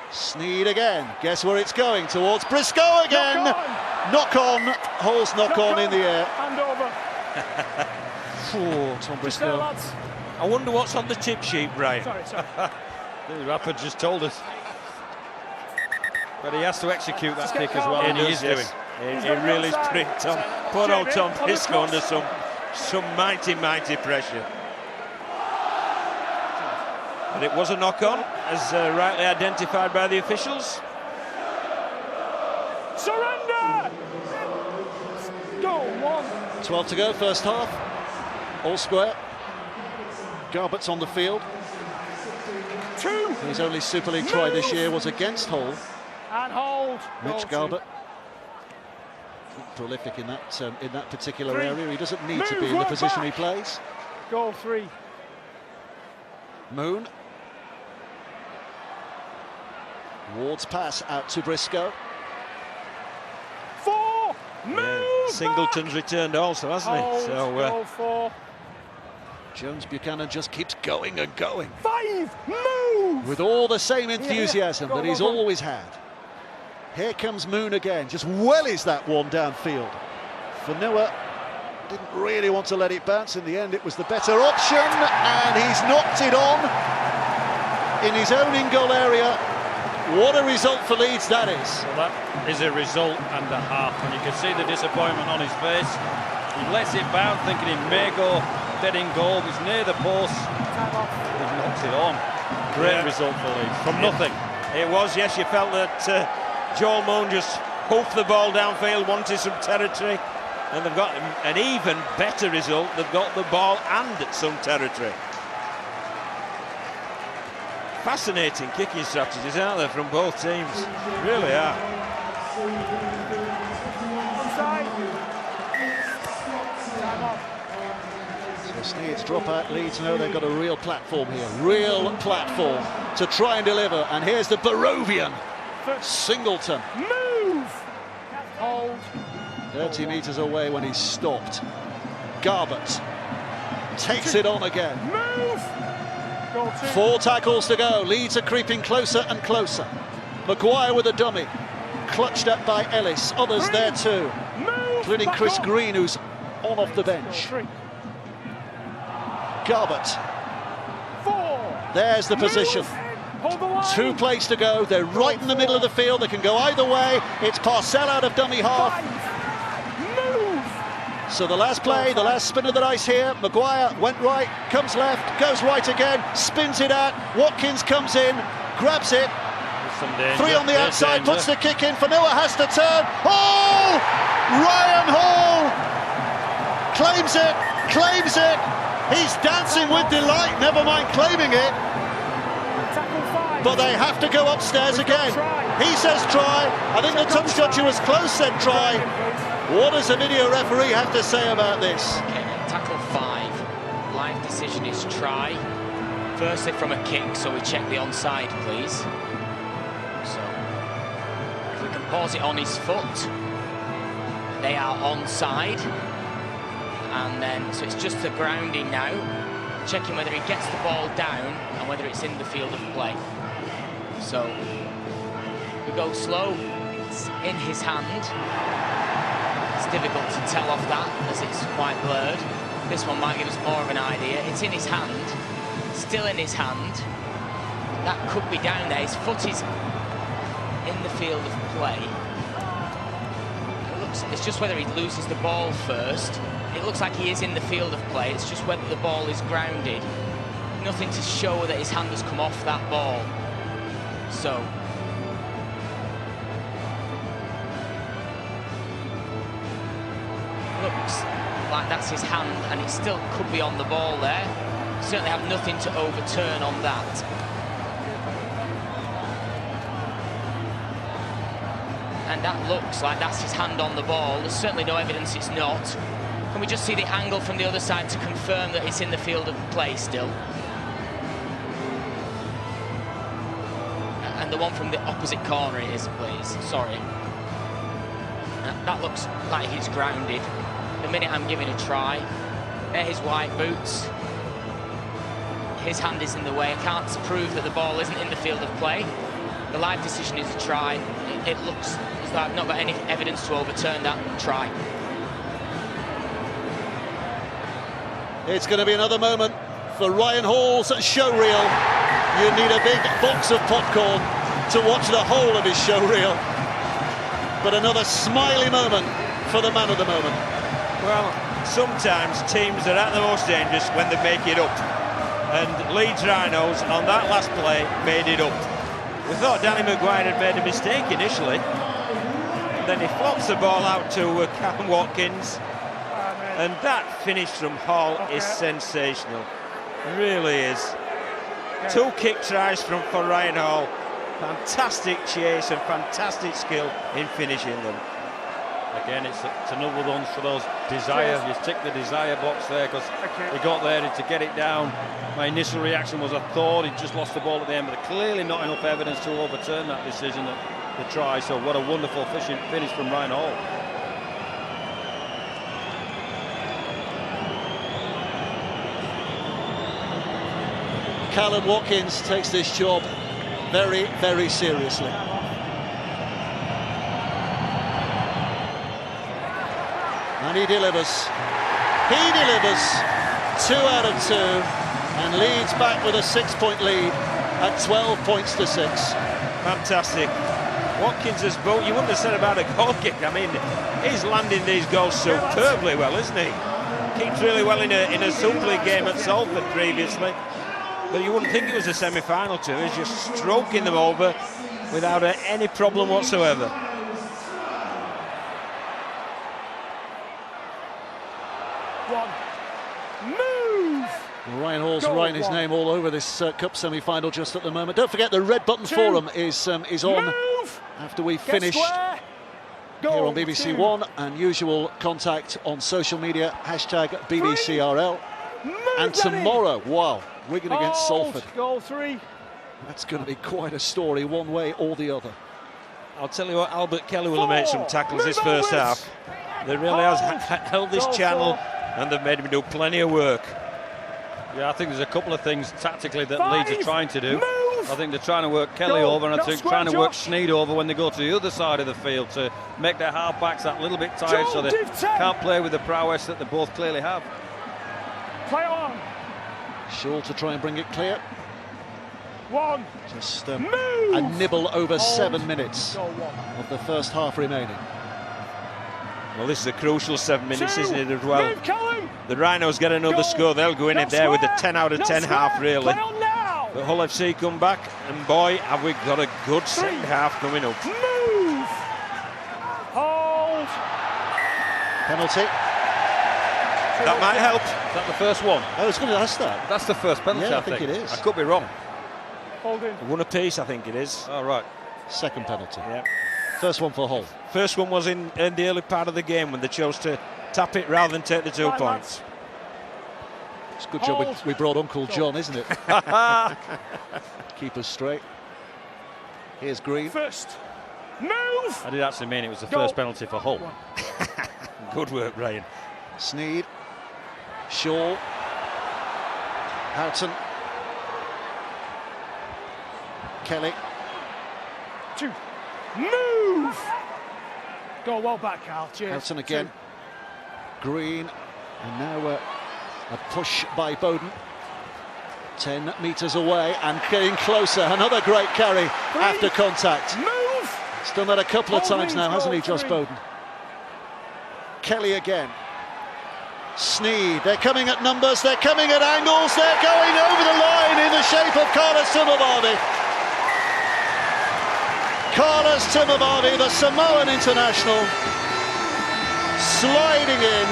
Sneyd again. Guess where it's going? Towards Briscoe again. Knock on. Hall's knock on in the air. Hand over. Tom Just there, Briscoe. lads. I wonder what's on the tip sheet, Brian. Sorry. The rapper just told us. But he has to execute that kick as well, He and he does, is doing. yes. He really is putting poor old Tom Pisco under some mighty pressure. And it was a knock-on, as rightly identified by the officials. Surrender! Go, 1. 12 to go, first half. All square. Garbutt's on the field. 2. His only Super League try this year was against Hull. And hold. Mitch Garbutt, prolific in that particular 3. area. He doesn't need to Move be in the right position back. he plays. Goal 3. Moon. Ward's pass out to Briscoe. 4. Move. Singleton's returned also, hasn't he? Hold. So Goal 4. Jones Buchanan just keeps going and going 5. Move. with all the same enthusiasm Go, that go, he's go. always had. Here comes Moon again, just wellies that one downfield. Fanua didn't really want to let it bounce. In the end, it was the better option, and he's knocked it on in his own in-goal area. What a result for Leeds that is. Well, that is a result and a half, and you can see the disappointment on his face. He lets it bounce, thinking it may go dead in goal. He's near the post. Time off. He knocks it on. Great result for Leeds from nothing. it was, yes, you felt that Joel Moon just hoofed the ball downfield, wanted some territory, and they've got an even better result. They've got the ball and some territory. Fascinating kicking strategies, aren't there, from both teams? Really are. Onside. Time off. So Steeds drop out. Leeds know they've got a real platform here, real platform to try and deliver. And here's the Barovian, Singleton. Move. Hold. 30 metres away when he's stopped. Garbutt takes it on again. Move. Goal 2. 4 tackles to go. Leeds are creeping closer and closer. Maguire with a dummy, clutched up by Ellis. Others there too, Move. including Back Chris up. Green, who's on off the Goal bench. 3. Garbutt, 4. there's the position. Hold the line. 2 plays to go. They're right in the middle of the field. They can go either way. It's Parcell out of dummy half. 5. Move. So the last play, the last spin of the dice here. Maguire went right, comes left, goes right again, spins it out. Watkins comes in, grabs it. Some danger. 3 on the There's outside, danger. puts the kick in. Fanua has to turn. Oh! Ryan Hall claims it, claims it. He's dancing with delight, never mind claiming it. Tackle 5. But they have to go upstairs again. He says try. I think the touch judge who was close said try. What does the video referee have to say about this? Okay, tackle 5. Live decision is try. Firstly from a kick, so we check the onside, please. So, if we can pause it on his foot, they are onside. And then, so it's just the grounding now. Checking whether he gets the ball down and whether it's in the field of play. So, we go slow. It's in his hand. It's difficult to tell off that as it's quite blurred. This one might give us more of an idea. It's in his hand, still in his hand. That could be down there. His foot is in the field of play. It's just whether he loses the ball first. It looks like he is in the field of play. It's just whether the ball is grounded. Nothing to show that his hand has come off that ball. So, looks like that's his hand, and it still could be on the ball there. Certainly have nothing to overturn on that. And that looks like that's his hand on the ball. There's certainly no evidence it's not. Can we just see the angle from the other side to confirm that it's in the field of play still? And the one from the opposite corner it is, please. Sorry. That looks like he's grounded. The minute I'm giving a try, they're his white boots. His hand is in the way. I can't prove that the ball isn't in the field of play. The live decision is a try. It looks as though I've not got any evidence to overturn that try. It's going to be another moment for Ryan Hall's showreel. You need a big box of popcorn to watch the whole of his showreel. But another smiley moment for the man of the moment. Well, sometimes teams are at the most dangerous when they make it up. And Leeds Rhinos on that last play made it up. We thought Danny Maguire had made a mistake initially. And then he flops the ball out to Callum Watkins. And that finish from Hall is sensational. Really is. 2 kick tries for Ryan Hall. Fantastic chase and fantastic skill in finishing them. Again, it's another one for those desire. You tick the desire box there because he got there to get it down. My initial reaction was I thought he'd just lost the ball at the end, but clearly not enough evidence to overturn that decision, the try. So what a wonderful finish from Ryan Hall. Callum Watkins takes this job very, very seriously. And he delivers. He delivers. 2 out of 2. And Leeds back with a 6-point lead at 12 points to 6. Fantastic. Watkins has both. You wouldn't have said about a goal kick. I mean, he's landing these goals superbly well, isn't he? Keeps really well in a Super League game at Salford previously. But you wouldn't think it was a semi-final too. He's just stroking them over without any problem whatsoever. Move! Well, Ryan Hall's writing his name all over this cup semi-final just at the moment. Don't forget the Red Button Forum is on after we finish here on BBC One, and usual contact on social media, #BBCRL. And tomorrow, wow, Wigan against Salford. Goal 3. That's going to be quite a story, one way or the other. I'll tell you what, Albert Kelly will have made some tackles this first half. They really has held this channel, and they've made him do plenty of work. Yeah, I think there's a couple of things tactically that Leeds are trying to do. I think they're trying to work Kelly over, and I think trying to work Sneed over when they go to the other side of the field to make their half-backs that little bit tired so they can't play with the prowess that they both clearly have. Play on. Shaw to try and bring it clear. Just a nibble over 7 minutes of the first half remaining. Well, this is a crucial 7 minutes, isn't it, as well? The Rhinos get another score, they'll go in there with a 10 out of 10 half, really. But Hull FC come back, and boy, have we got a good second half coming up. Move! Hold! Penalty. That might help. Is that the first one? I was going to ask that. That's the first penalty, Yeah, I think it is. I could be wrong. Holding. One apiece, I think it is. All right. Second penalty. Yeah. First one for Hull. First one was in the early part of the game when they chose to tap it rather than take the 2 points. It's a good job we brought Uncle John, isn't it? Keep us straight. Here's Green. First. Move! I did actually mean it was the first penalty for Hull. Good work, Ryan. Sneed. Shaw. Houghton. Kelly. 2. Move! Go well back, Carl. Cheers. Houghton again. Green. And now a push by Bowden. 10 metres away and getting closer. Another great carry after contact. Move! He's done that a couple of times now, hasn't he, Josh Bowden? Kelly again. Sneed, they're coming at numbers, they're coming at angles, they're going over the line in the shape of Carlos Timavadi. Carlos Timavadi, the Samoan international, sliding in.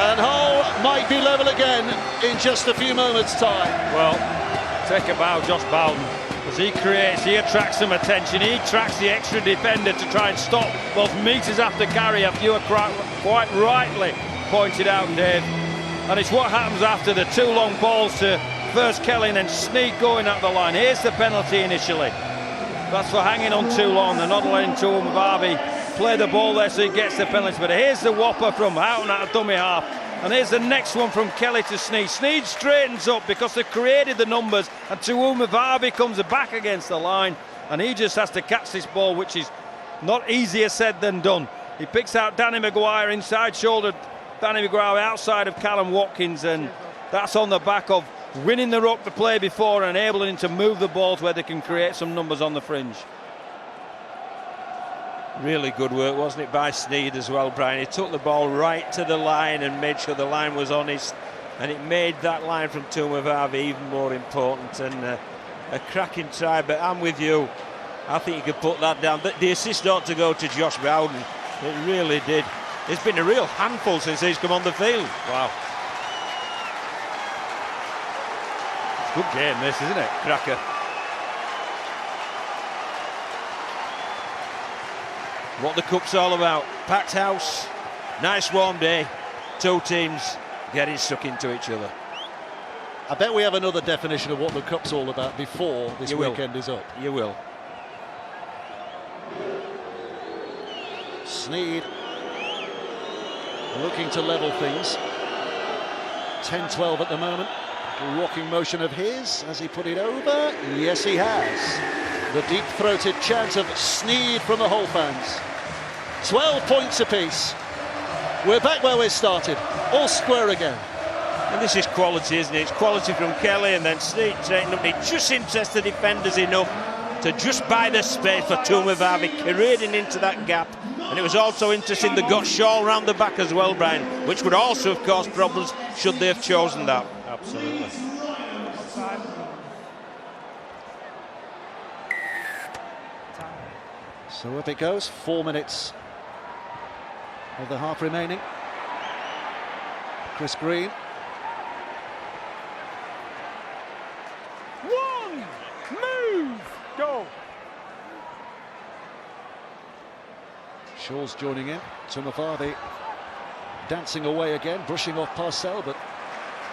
And Hull might be level again in just a few moments' time. Well, take a bow, Josh Bowden. As he creates, he attracts some attention, he tracks the extra defender to try and stop those meters after carry, as you quite rightly pointed out, Dave. And it's what happens after the 2 long balls to first Kelly and then Sneed going up the line. Here's the penalty initially. That's for hanging on too long. They're not letting Tuamababi play the ball there so he gets the penalty. But here's the whopper from Houghton at a dummy half. And here's the next one from Kelly to Sneed. Sneed straightens up because they created the numbers, and Tuamababi comes back against the line, and he just has to catch this ball, which is not easier said than done. He picks out Danny Maguire inside shoulder Danny Maguire outside of Callum Watkins, and that's on the back of winning the ruck the play before and enabling him to move the balls where they can create some numbers on the fringe. Really good work, wasn't it, by Sneed as well, Brian? He took the ball right to the line and made sure the line was honest, and it made that line from Tumavarvi even more important, and a cracking try. But I'm with you. I think you could put that down. The assist ought to go to Josh Bowden. It really did. It's been a real handful since he's come on the field. Wow. It's a good game, this, isn't it? Cracker. What the cup's all about. Packed house, nice warm day, two teams getting stuck into each other. I bet we have another definition of what the cup's all about before this weekend is up. You will. Sneed looking to level things. 10-12 at the moment. A rocking motion of his. Has he put it over? Yes, he has. The deep-throated chant of Sneed from the whole fans. 12 points apiece. We're back where we started. All square again. And this is quality, isn't it? It's quality from Kelly, and then Sneed taking up. He just interests the defenders enough to just buy the space for Tumavarvi, careering into that gap. And it was also interesting they got Shaw round the back as well, Brian, which would also have caused problems should they have chosen that. Absolutely. So up it goes, 4 minutes of the half remaining. Chris Green. One, move, go. Shaw's joining in. Tumavarvi dancing away again, brushing off Parcell, but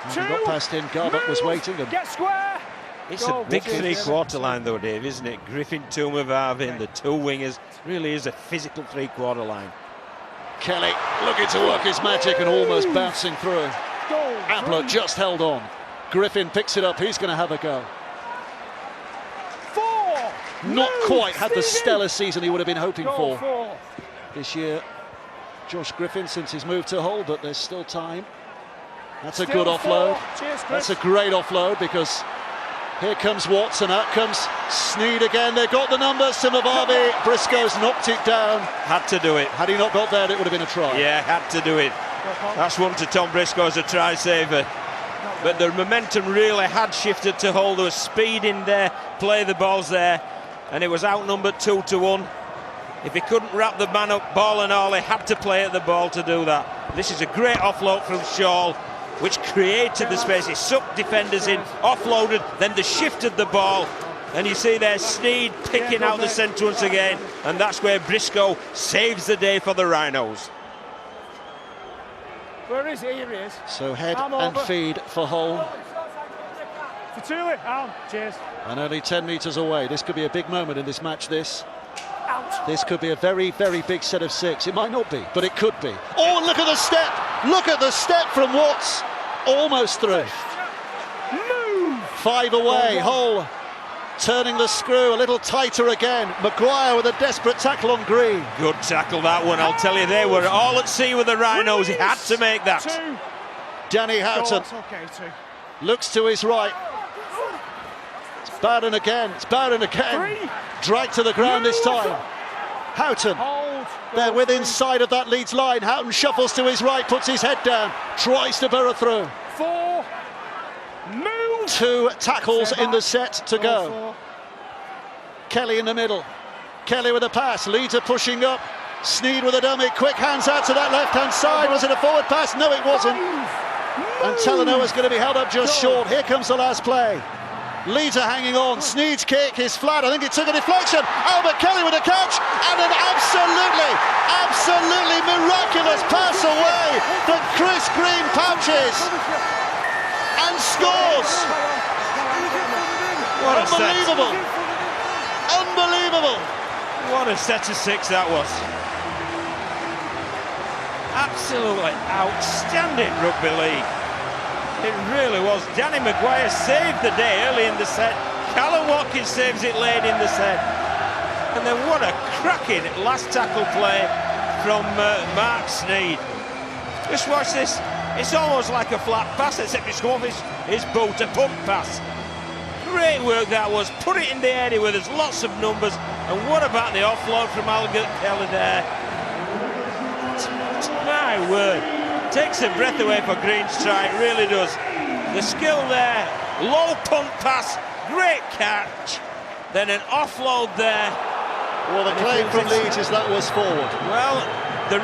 as he got past him, Garbutt was waiting. And get square. It's a big three-quarter line though, Dave, isn't it? Griffin, Tumavarvi and the two wingers. Really is a physical three-quarter line. Kelly looking to work his magic and almost bouncing through. Appler just held on. Griffin picks it up, he's going to have a go. Not quite had the stellar season he would have been hoping for this year, Josh Griffin, since his move to Hull, but there's still time. That's a good offload. That's a great offload, because here comes Watson, out comes Sneed again. They've got the numbers. Tumavarvi, Briscoe's knocked it down. Had to do it. Had he not got there, it would have been a try. Yeah, had to do it. That's one to Tom Briscoe as a try saver. But the momentum really had shifted to Hull. There was speed in there, play the balls there, and it was outnumbered 2-1. If he couldn't wrap the man up, ball and all, he had to play at the ball to do that. This is a great offload from Shaw, which created the space. He sucked defenders in, offloaded, then they shifted the ball. And you see there Sneed picking out the centre once again, and that's where Briscoe saves the day for the Rhinos. Where is he? Here he is. So head and feed for Hull. For Tuli. Cheers. And only 10 metres away. This could be a big moment in this match, this. Out. This could be a very, very big set of 6. It might not be, but it could be. Oh, look at the step! Look at the step from Watts. Almost through. Move! 5 away. Hull turning the screw a little tighter again. Maguire with a desperate tackle on Green. Good tackle, that one. I'll tell you, they were all at sea with the Rhinos. He had to make that. Danny Houghton looks to his right. It's Bowden again. It's Bowden again. Dragged to the ground this time. Houghton. They're within sight of that Leeds line. Houghton shuffles to his right, puts his head down, tries to burrow through. 4. Move. 2 tackles in the set to go. Kelly in the middle. Kelly with a pass. Leeds are pushing up. Sneed with a dummy. Quick hands out to that left-hand side. Was it a forward pass? No, it wasn't. And Talanoa's going to be held up just short. Here comes the last play. Leeds are hanging on. Sneed's kick is flat. I think it took a deflection. Albert Kelly with a catch, and an absolutely miraculous pass away that Chris Green pouches and scores. What a Unbelievable. set. Unbelievable. What a set of 6 that was. Absolutely outstanding rugby league. It really was. Danny Maguire saved the day early in the set. Callum Watkins saves it late in the set. And then what a cracking last tackle play from Mark Sneed. Just watch this. It's almost like a flat pass, except it's come off his boot, a pump pass. Great work that was. Put it in the area where there's lots of numbers. And what about the offload from Albert Keller there? My word. Takes the breath away for Green's try, it really does. The skill there, low punt pass, great catch. Then an offload there. Well, the claim from Leeds is that was forward. Well, the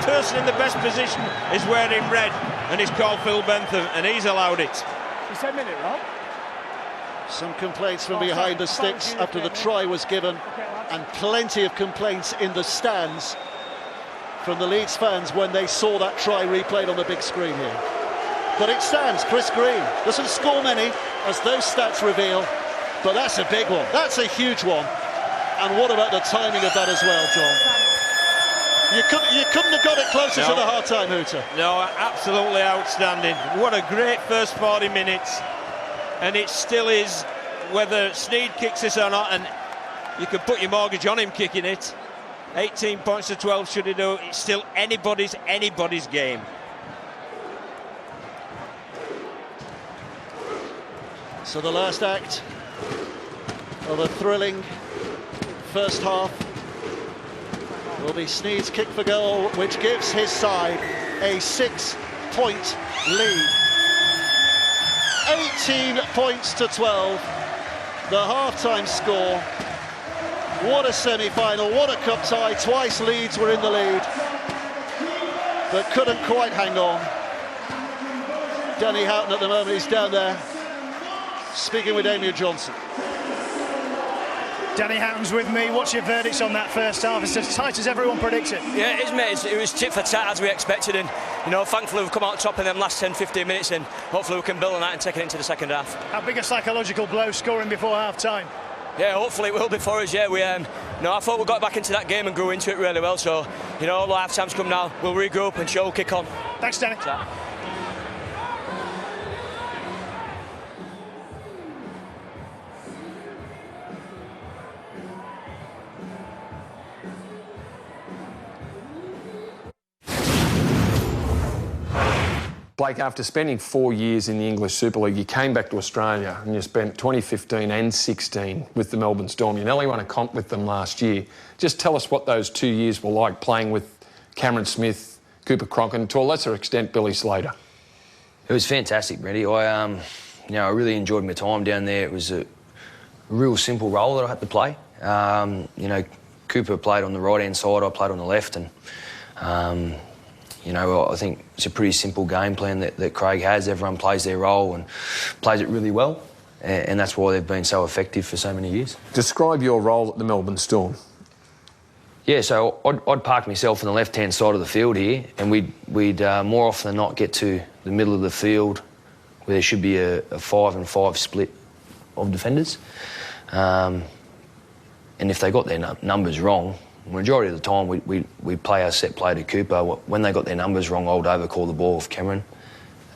person in the best position is wearing red, and he's called Phil Bentham, and he's allowed it. You said minute, Rob? Some complaints from behind the sticks after the try was given, and plenty of complaints in the stands from the Leeds fans when they saw that try replayed on the big screen here. But it stands. Chris Green doesn't score many, as those stats reveal, but that's a big one. That's a huge one. And what about the timing of that as well, John? You couldn't have got it closer to the half-time hooter. No, absolutely outstanding. What a great first 40 minutes. And it still is, whether Sneed kicks this or not, and you could put your mortgage on him kicking it. 18 points to 12 should he do. It's still anybody's game. So the last act of a thrilling first half will be Sneed's kick for goal, which gives his side a 6-point lead. 18 points to 12, the half-time score. What a semi-final, what a cup tie. Twice Leeds were in the lead, but couldn't quite hang on. Danny Houghton at the moment, he's down there speaking with Amy Johnson. Danny Houghton's with me. What's your verdicts on that first half? It's as tight as everyone predicted. Yeah, it is, mate. It was tit for tat as we expected, and thankfully we've come out top in them last 10-15 minutes, and hopefully we can build on that and take it into the second half. How big a psychological blow scoring before half-time? Yeah, hopefully it will be for us. Yeah, I thought we got back into that game and grew into it really well. So, all the half-times come now. We'll regroup and show, kick on. Thanks, Danny. Blake, after spending 4 years in the English Super League, you came back to Australia and you spent 2015 and 16 with the Melbourne Storm. You nearly won a comp with them last year. Just tell us what those 2 years were like playing with Cameron Smith, Cooper Cronk, and to a lesser extent, Billy Slater. It was fantastic, Brady. I really enjoyed my time down there. It was a real simple role that I had to play. Cooper played on the right-hand side, I played on the left, and I think it's a pretty simple game plan that Craig has. Everyone plays their role and plays it really well, and that's why they've been so effective for so many years. Describe your role at the Melbourne Storm. Yeah, so I'd park myself on the left-hand side of the field here, and we'd more often than not get to the middle of the field where there should be a 5-and-5 split of defenders. And if they got their numbers wrong, majority of the time we play our set play to Cooper. When they got their numbers wrong, I would overcall the ball with Cameron.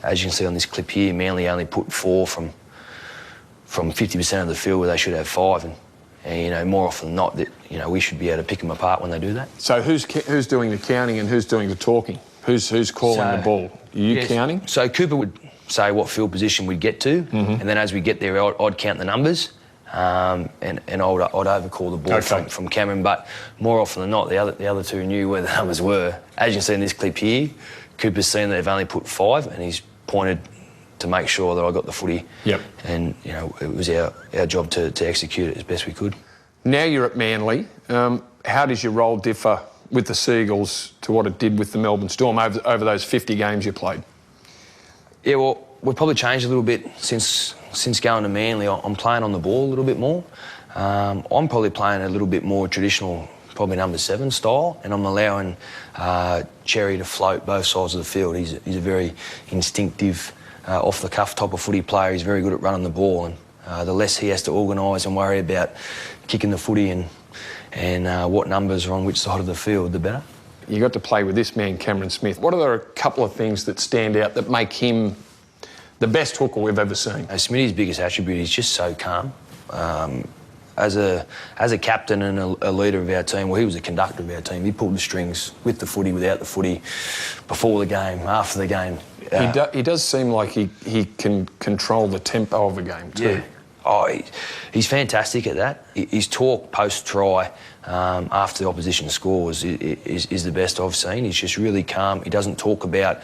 As you can see on this clip here, Manly only put 4 from 50% of the field where they should have 5. And more often than not, we should be able to pick them apart when they do that. So who's doing the counting and who's doing the talking? Who's calling the ball? Are you counting? So Cooper would say what field position we'd get to, and then as we get there, I'd count the numbers, and I'd overcall the ball from Cameron. But more often than not, the other two knew where the numbers were. As you can see in this clip here, Cooper's seen that they've only put 5, and he's pointed to make sure that I got the footy. Yep. And it was our job to execute it as best we could. Now you're at Manly. How does your role differ with the Seagulls to what it did with the Melbourne Storm over those 50 games you played? Yeah, well, we've probably changed a little bit since going to Manly. I'm playing on the ball a little bit more. I'm probably playing a little bit more traditional, probably number 7 style, and I'm allowing Cherry to float both sides of the field. He's a very instinctive, off-the-cuff type of footy player. He's very good at running the ball, and the less he has to organise and worry about kicking the footy and what numbers are on which side of the field, the better. You got to play with this man, Cameron Smith. What are a couple of things that stand out that make him the best hooker we've ever seen? Smitty's biggest attribute is just so calm. as a captain and a leader of our team, well, he was a conductor of our team. He pulled the strings with the footy, without the footy, before the game, after the game. He does seem like he can control the tempo of a game too. Yeah. Oh, he's fantastic at that. His talk post-try after the opposition scores is the best I've seen. He's just really calm. He doesn't talk about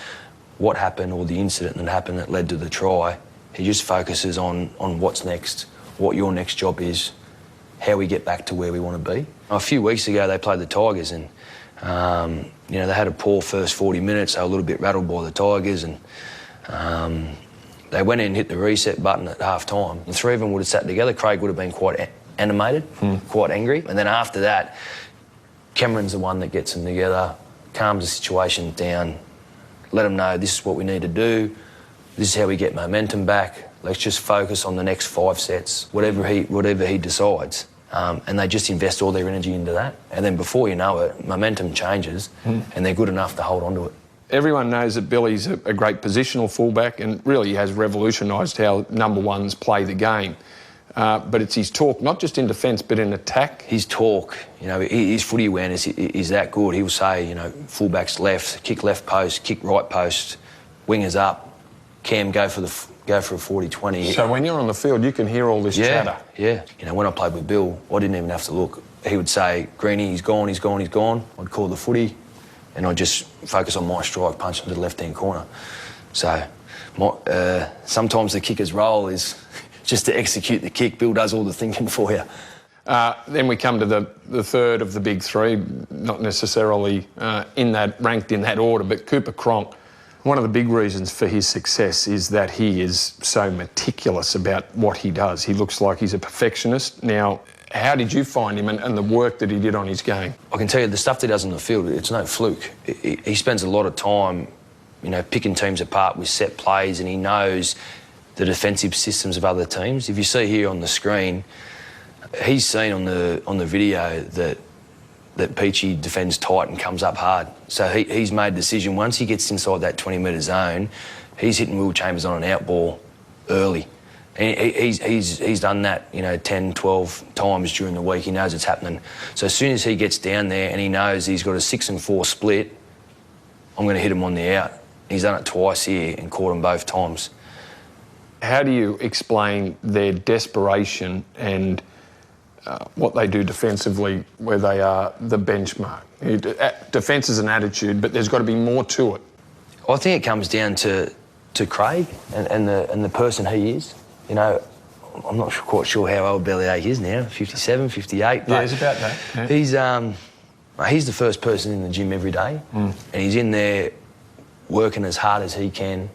what happened or the incident that happened that led to the try. He just focuses on what's next, what your next job is, how we get back to where we want to be. A few weeks ago they played the Tigers and you know, they had a poor first 40 minutes. They were a little bit rattled by the Tigers and they went in and hit the reset button at half-time. The three of them would have sat together. Craig would have been quite animated, quite angry. And then after that, Cameron's the one that gets them together, calms the situation down, let them know this is what we need to do, this is how we get momentum back. Let's just focus on the next 5 sets, whatever he decides. And they just invest all their energy into that. And then before you know it, momentum changes and they're good enough to hold on to it. Everyone knows that Billy's a great positional fullback and really has revolutionised how number ones play the game. But it's his talk, not just in defence, but in attack. His talk, you know, his footy awareness is that good. He'll say, you know, fullbacks left, kick left post, kick right post, wingers up, Cam go for a 40-20. So when you're on the field, you can hear all this chatter. Yeah. You know, when I played with Bill, I didn't even have to look. He would say, Greenie, he's gone, he's gone, he's gone. I'd call the footy and I'd just focus on my strike, punch him to the left-hand corner. So sometimes the kicker's role is just to execute the kick. Bill does all the thinking for you. Then we come to the third of the big three, not necessarily ranked in that order, but Cooper Cronk. One of the big reasons for his success is that he is so meticulous about what he does. He looks like he's a perfectionist. Now, how did you find him and the work that he did on his game? I can tell you the stuff that he does on the field, it's no fluke. He spends a lot of time, you know, picking teams apart with set plays, and he knows the defensive systems of other teams. If you see here on the screen, he's seen on the video that Peachy defends tight and comes up hard. So he's made a decision. Once he gets inside that 20-metre zone, he's hitting Will Chambers on an out ball early. And he's done that, you know, 10, 12 times during the week. He knows it's happening. So as soon as he gets down there and he knows he's got a 6-4 split, I'm going to hit him on the out. He's done it twice here and caught him both times. How do you explain their desperation and what they do defensively, where they are the benchmark? Defence is an attitude, but there's got to be more to it. I think it comes down to Craig and the person he is. You know, I'm not quite sure how old Bellyache is now, 57, 58. Yeah, it's about that. Yeah. He's the first person in the gym every day, and he's in there working as hard as he can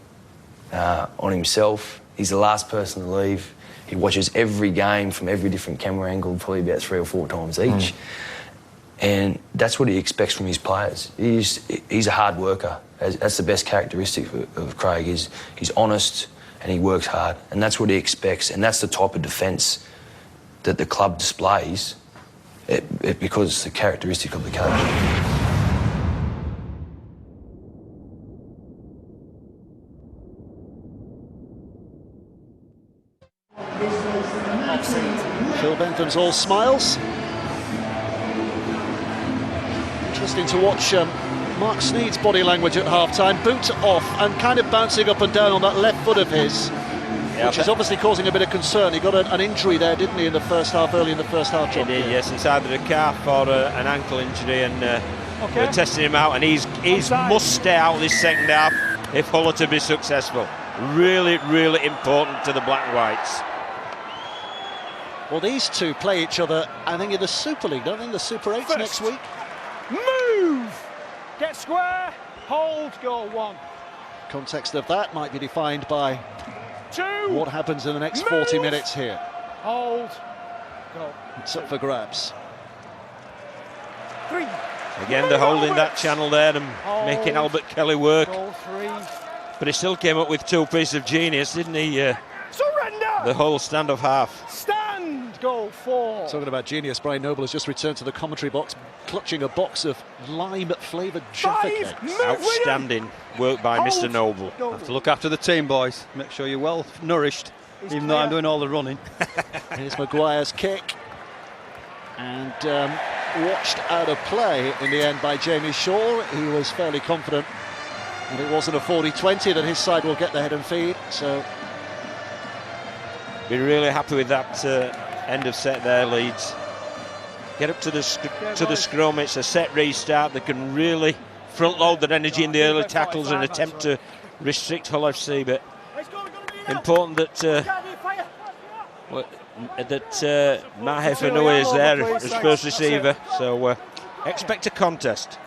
on himself. He's the last person to leave. He watches every game from every different camera angle, probably about 3 or 4 times each. And that's what he expects from his players. He's a hard worker. That's the best characteristic of Craig. He's honest and he works hard. And that's what he expects. And that's the type of defence that the club displays because it's the characteristic of the coach. Phil Bentham's all smiles. Interesting to watch Mark Sneed's body language at half-time. Boot off and kind of bouncing up and down on that left foot of his, which is obviously causing a bit of concern. He got an injury there, didn't he, in the first half, early in the first half? He did, yes. It's either a calf or an ankle injury, and we're testing him out, and he's must stay out this second half if Hull are to be successful. Really, really important to the Black and Whites. Well, these two play each other, I think, in the Super League, don't they? In the Super 8s next week. Move! Get square, hold, goal 1. Context of that might be defined by 2. what happens in the next 40 minutes here. Hold, go. It's up for grabs. 3. Again, they're holding that channel there and making Albert Kelly work. Goal 3. But he still came up with 2 pieces of genius, didn't he? Surrender! The whole standoff half. Stand, goal 4. Talking about genius, Brian Noble has just returned to the commentary box, clutching a box of lime-flavoured Jaffa cakes. Outstanding work by Mr. Noble. Have to look after the team, boys. Make sure you're well nourished, even though I'm doing all the running. Here's Maguire's kick. and watched out of play in the end by Jamie Shaw. He was fairly confident that it wasn't a 40-20, that his side will get the head and feed, so... Be really happy with that end of set there, Leeds. Get up to the scrum, it's a set restart. They can really front load their energy in the early tackles and attempt to restrict Hull FC, but important that Mahe Fanua is there as first receiver, so expect a contest.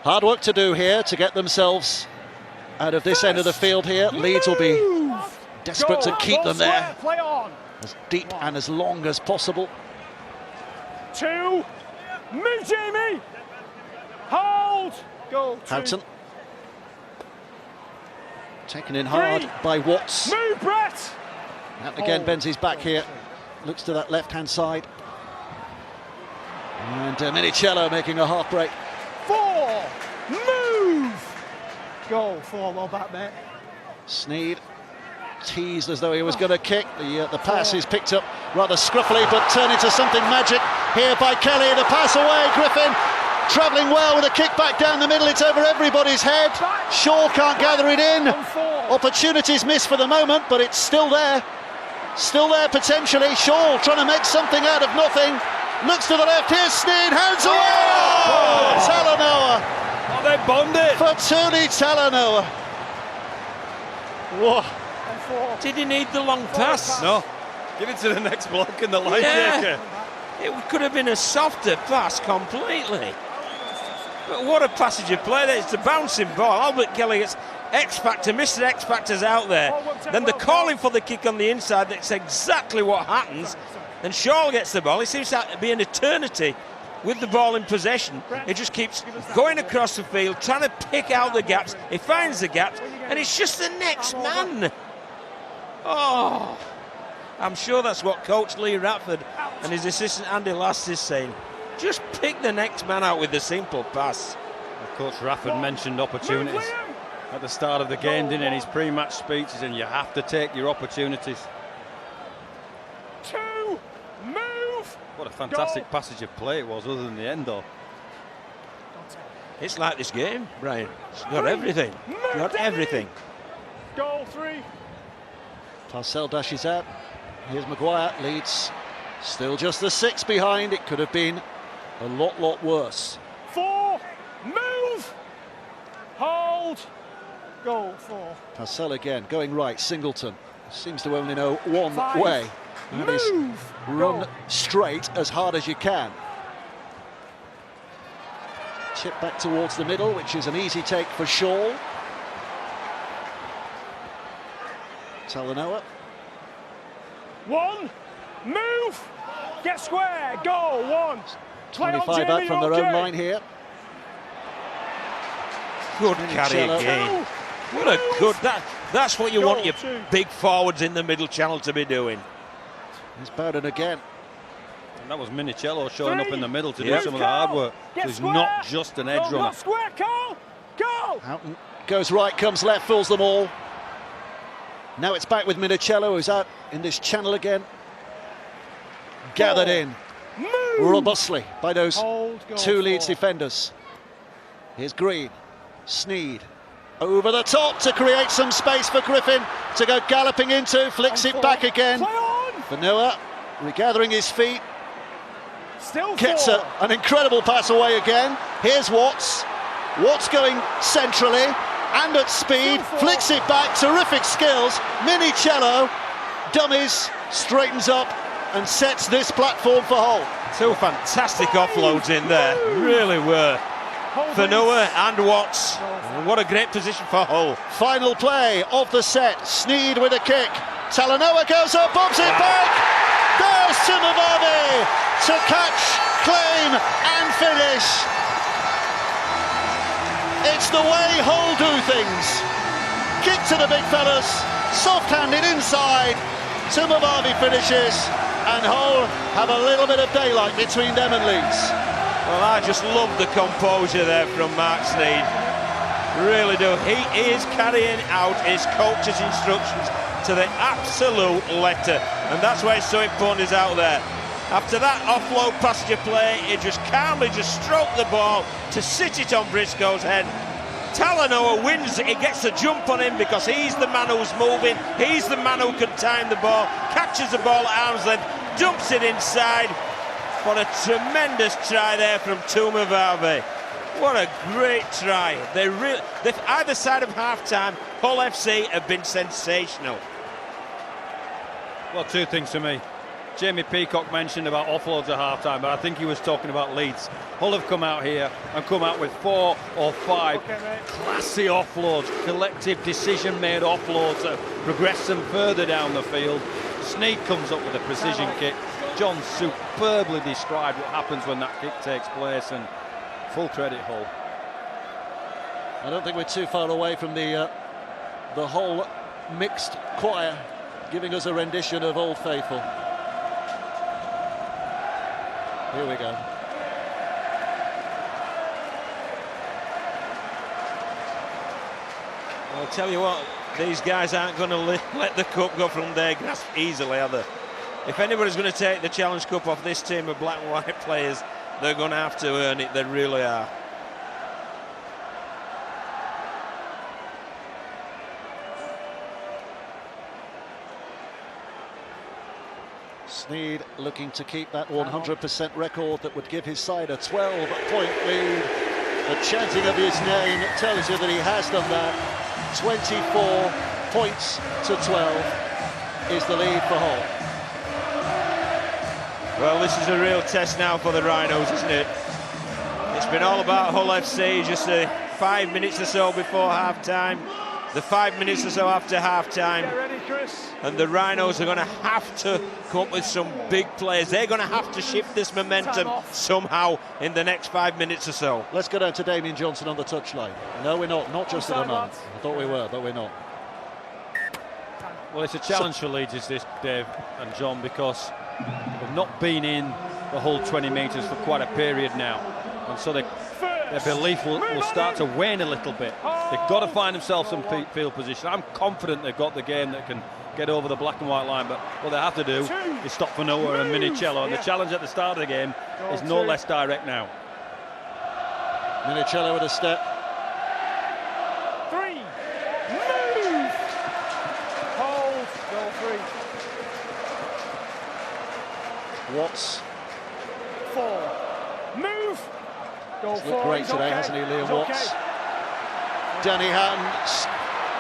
Hard work to do here to get themselves out of this end of the field here. Leeds will be desperate to keep them there as deep and as long as possible. 2, move Jamie, hold, go. Houghton taken in hard by Watts. Move Brett. And again bends his back here, looks to that left hand side, and Minicello making a half break. 4, move, go. 4, well back mate. Sneed teased as though he was going to kick. The pass is picked up rather scruffily, but turned into something magic here by Kelly. The pass away, Griffin travelling well with a kick back down the middle. It's over everybody's head. Shaw can't gather it in. Opportunities missed for the moment, but it's still there. Still there potentially. Shaw trying to make something out of nothing. Looks to the left, here's Sneed, hands away! Talanoa! Oh, they bonded! For Tuli Talanoa. Whoa. Did he need the long pass? No. Give it to the next bloke in the line taker. It could have been a softer pass completely. But what a passage of play there. It's a bouncing ball. Albert Kelly gets X-Factor, Mr. X-Factor's out there. Then they're calling for the kick on the inside. That's exactly what happens. And Shaw gets the ball. It seems to be an eternity with the ball in possession. It just keeps going across the field, trying to pick out the gaps. He finds the gaps, and it's just the next man. Oh, I'm sure that's what Coach Lee Ratford and his assistant Andy Last is saying. Just pick the next man out with the simple pass. Coach Ratford mentioned opportunities at the start of the game, didn't he, in his pre-match speeches, and you have to take your opportunities. 2, move. What a fantastic passage of play it was, other than the end, though. It's like this game, Brian. It's got everything. Got everything. Goal 3. Parcell dashes out. Here's Maguire. Leeds still just the 6 behind. It could have been a lot worse. 4, move, hold, goal. 4. Parcell again going right. Singleton seems to only know one 5, way. That is move, run goal. straight as hard as you can. Chip back towards the middle, which is an easy take for Shaw. Talanoa. 1, move, get square, goal. 1. 25 out from their own line here. Good carry again. What a good... That's what you want your big forwards in the middle channel to be doing. Here's Bowden again. And that was Minicello showing up in the middle to do Yeah. some of the hard work. So he's not just an edge runner. Square, Cole, go. Houghton goes right, comes left, fools them all. Now it's back with Minicello, who's out in this channel again. Gathered in robustly by those 2 Leeds defenders. Here's Green, Sneed, over the top to create some space for Griffin to go galloping into, flicks it back again. Fanua regathering his feet, Still gets 4. an incredible pass away again. Here's Watts, Watts going centrally and at speed, flicks it back, terrific skills. Minicello dummies, straightens up and sets this platform for Hull. 2 fantastic offloads in there, really were. Fanua and Watts, what a great position for Hull. Final play of the set, Sneed with a kick. Talanoa goes up, bobs it back. There's Timovavi to catch, claim and finish. It's the way Hull do things. Kick to the big fellas, soft-handed inside. Timovavi finishes, and Hull have a little bit of daylight between them and Leeds. Well, I just love the composure there from Mark Sneed. Really do. He is carrying out his coach's instructions to the absolute letter, and that's why it's so important he's out there. After that offload passenger play, he just calmly just stroked the ball to sit it on Briscoe's head. Talanoa wins it, he gets a jump on him because he's the man who's moving, he's the man who can time the ball, catches the ball at arm's length, dumps it inside. What a tremendous try there from Tumavave. What a great try. Either side of half-time, Hull FC have been sensational. Well, two things to me. Jamie Peacock mentioned about offloads at half-time, but I think he was talking about Leeds. Hull have come out here and come out with 4 or 5 classy offloads, collective decision-made offloads that progress them further down the field. Snead comes up with a precision kick. John superbly described what happens when that kick takes place, and full credit Hull. I don't think we're too far away from the whole mixed choir giving us a rendition of Old Faithful. Here we go. I'll tell you what, these guys aren't going to let the cup go from their grasp easily, are they? If anybody's going to take the Challenge Cup off this team of black and white players, they're going to have to earn it, they really are. Snead looking to keep that 100% record that would give his side a 12-point lead. The chanting of his name tells you that he has done that. 24 points to 12 is the lead for Hull. Well, this is a real test now for the Rhinos, isn't it? It's been all about Hull FC, just 5 minutes or so before half-time, the 5 minutes or so after half-time. Get ready, Chris. And the Rhinos are going to have to come up with some big plays. They're going to have to shift this momentum somehow in the next 5 minutes or so. Let's go down to Damien Johnson on the touchline. No, we're not just at the moment. I thought we were, but we're not. Well, it's a challenge for Leeds, is this, Dave and John, because they've not been in the whole 20 metres for quite a period now, and so their belief will start to wane a little bit. They've got to find themselves some field position. I'm confident they've got the game that can get over the black and white line, but what they have to do is stop for Noah and Minicello, and the challenge at the start of the game is no less direct now. Minicello with a step. 3, move, hold, goal 3. Watts. 4, move, goal 4. He's looked great today, hasn't he, Liam Watts? Danny Hatton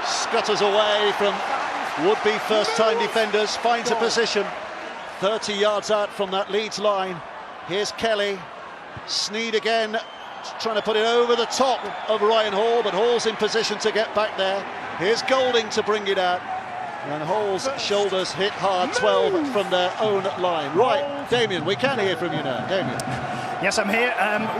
scutters away from would-be first-time defenders, finds a position 30 yards out from that Leeds line. Here's Kelly. Snead again, trying to put it over the top of Ryan Hall, but Hall's in position to get back there. Here's Golding to bring it out, and Hall's shoulders hit hard. 12 from their own line. Right, Damien, we can hear from you now. Damien. Yes, I'm here.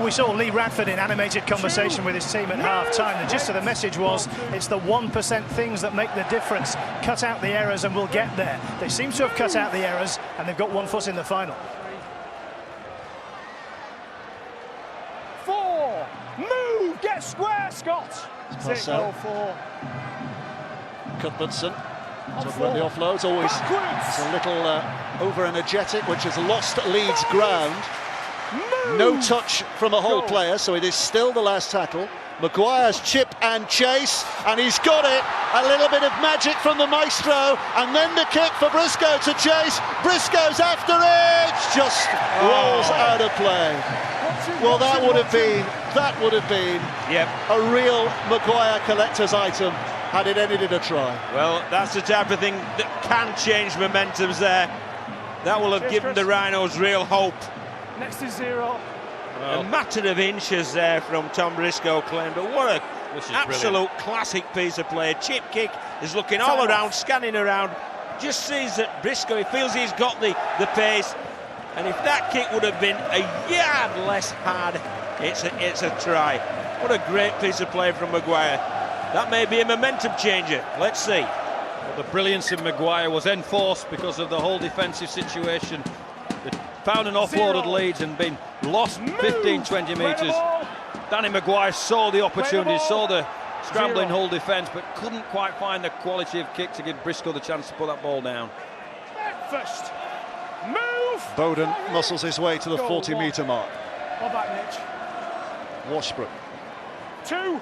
We saw Lee Radford in animated conversation with his team at half-time. The gist of the message was, it's the 1% things that make the difference. Cut out the errors and we'll get there. They seem to have cut out the errors, and they've got 1 foot in the final. 4, move, get square, Scott. 6, goal 4. Cuthbertson. Talk about the offloads, always it's a little over-energetic, which has lost Leeds ground. No touch from a Hull player, so it is still the last tackle. Maguire's chip and chase, and he's got it. A little bit of magic from the maestro, and then the kick for Briscoe to chase. Briscoe's after it, just rolls out of play. Well, that would have been a real Maguire collector's item had it ended a try. Well, that's the type of thing that can change momentums there. That will have given the Rhinos real hope. Next is 0. A matter of inches there from Tom Briscoe claimed, but what an absolute classic piece of play. Chip kick is looking all around, scanning around, just sees that Briscoe, he feels he's got the pace, and if that kick would have been a yard less hard, it's a try. What a great piece of play from Maguire. That may be a momentum changer. Let's see. Well, the brilliance of Maguire was enforced because of the whole defensive situation. They found an offload at Leeds and been lost 15-20 metres. Danny Maguire saw the opportunity, saw the scrambling Hull defence, but couldn't quite find the quality of kick to give Briscoe the chance to put that ball down. First, move, Bowden muscles his way to the 40-metre mark. Well back, Mitch. Washbrook. 2.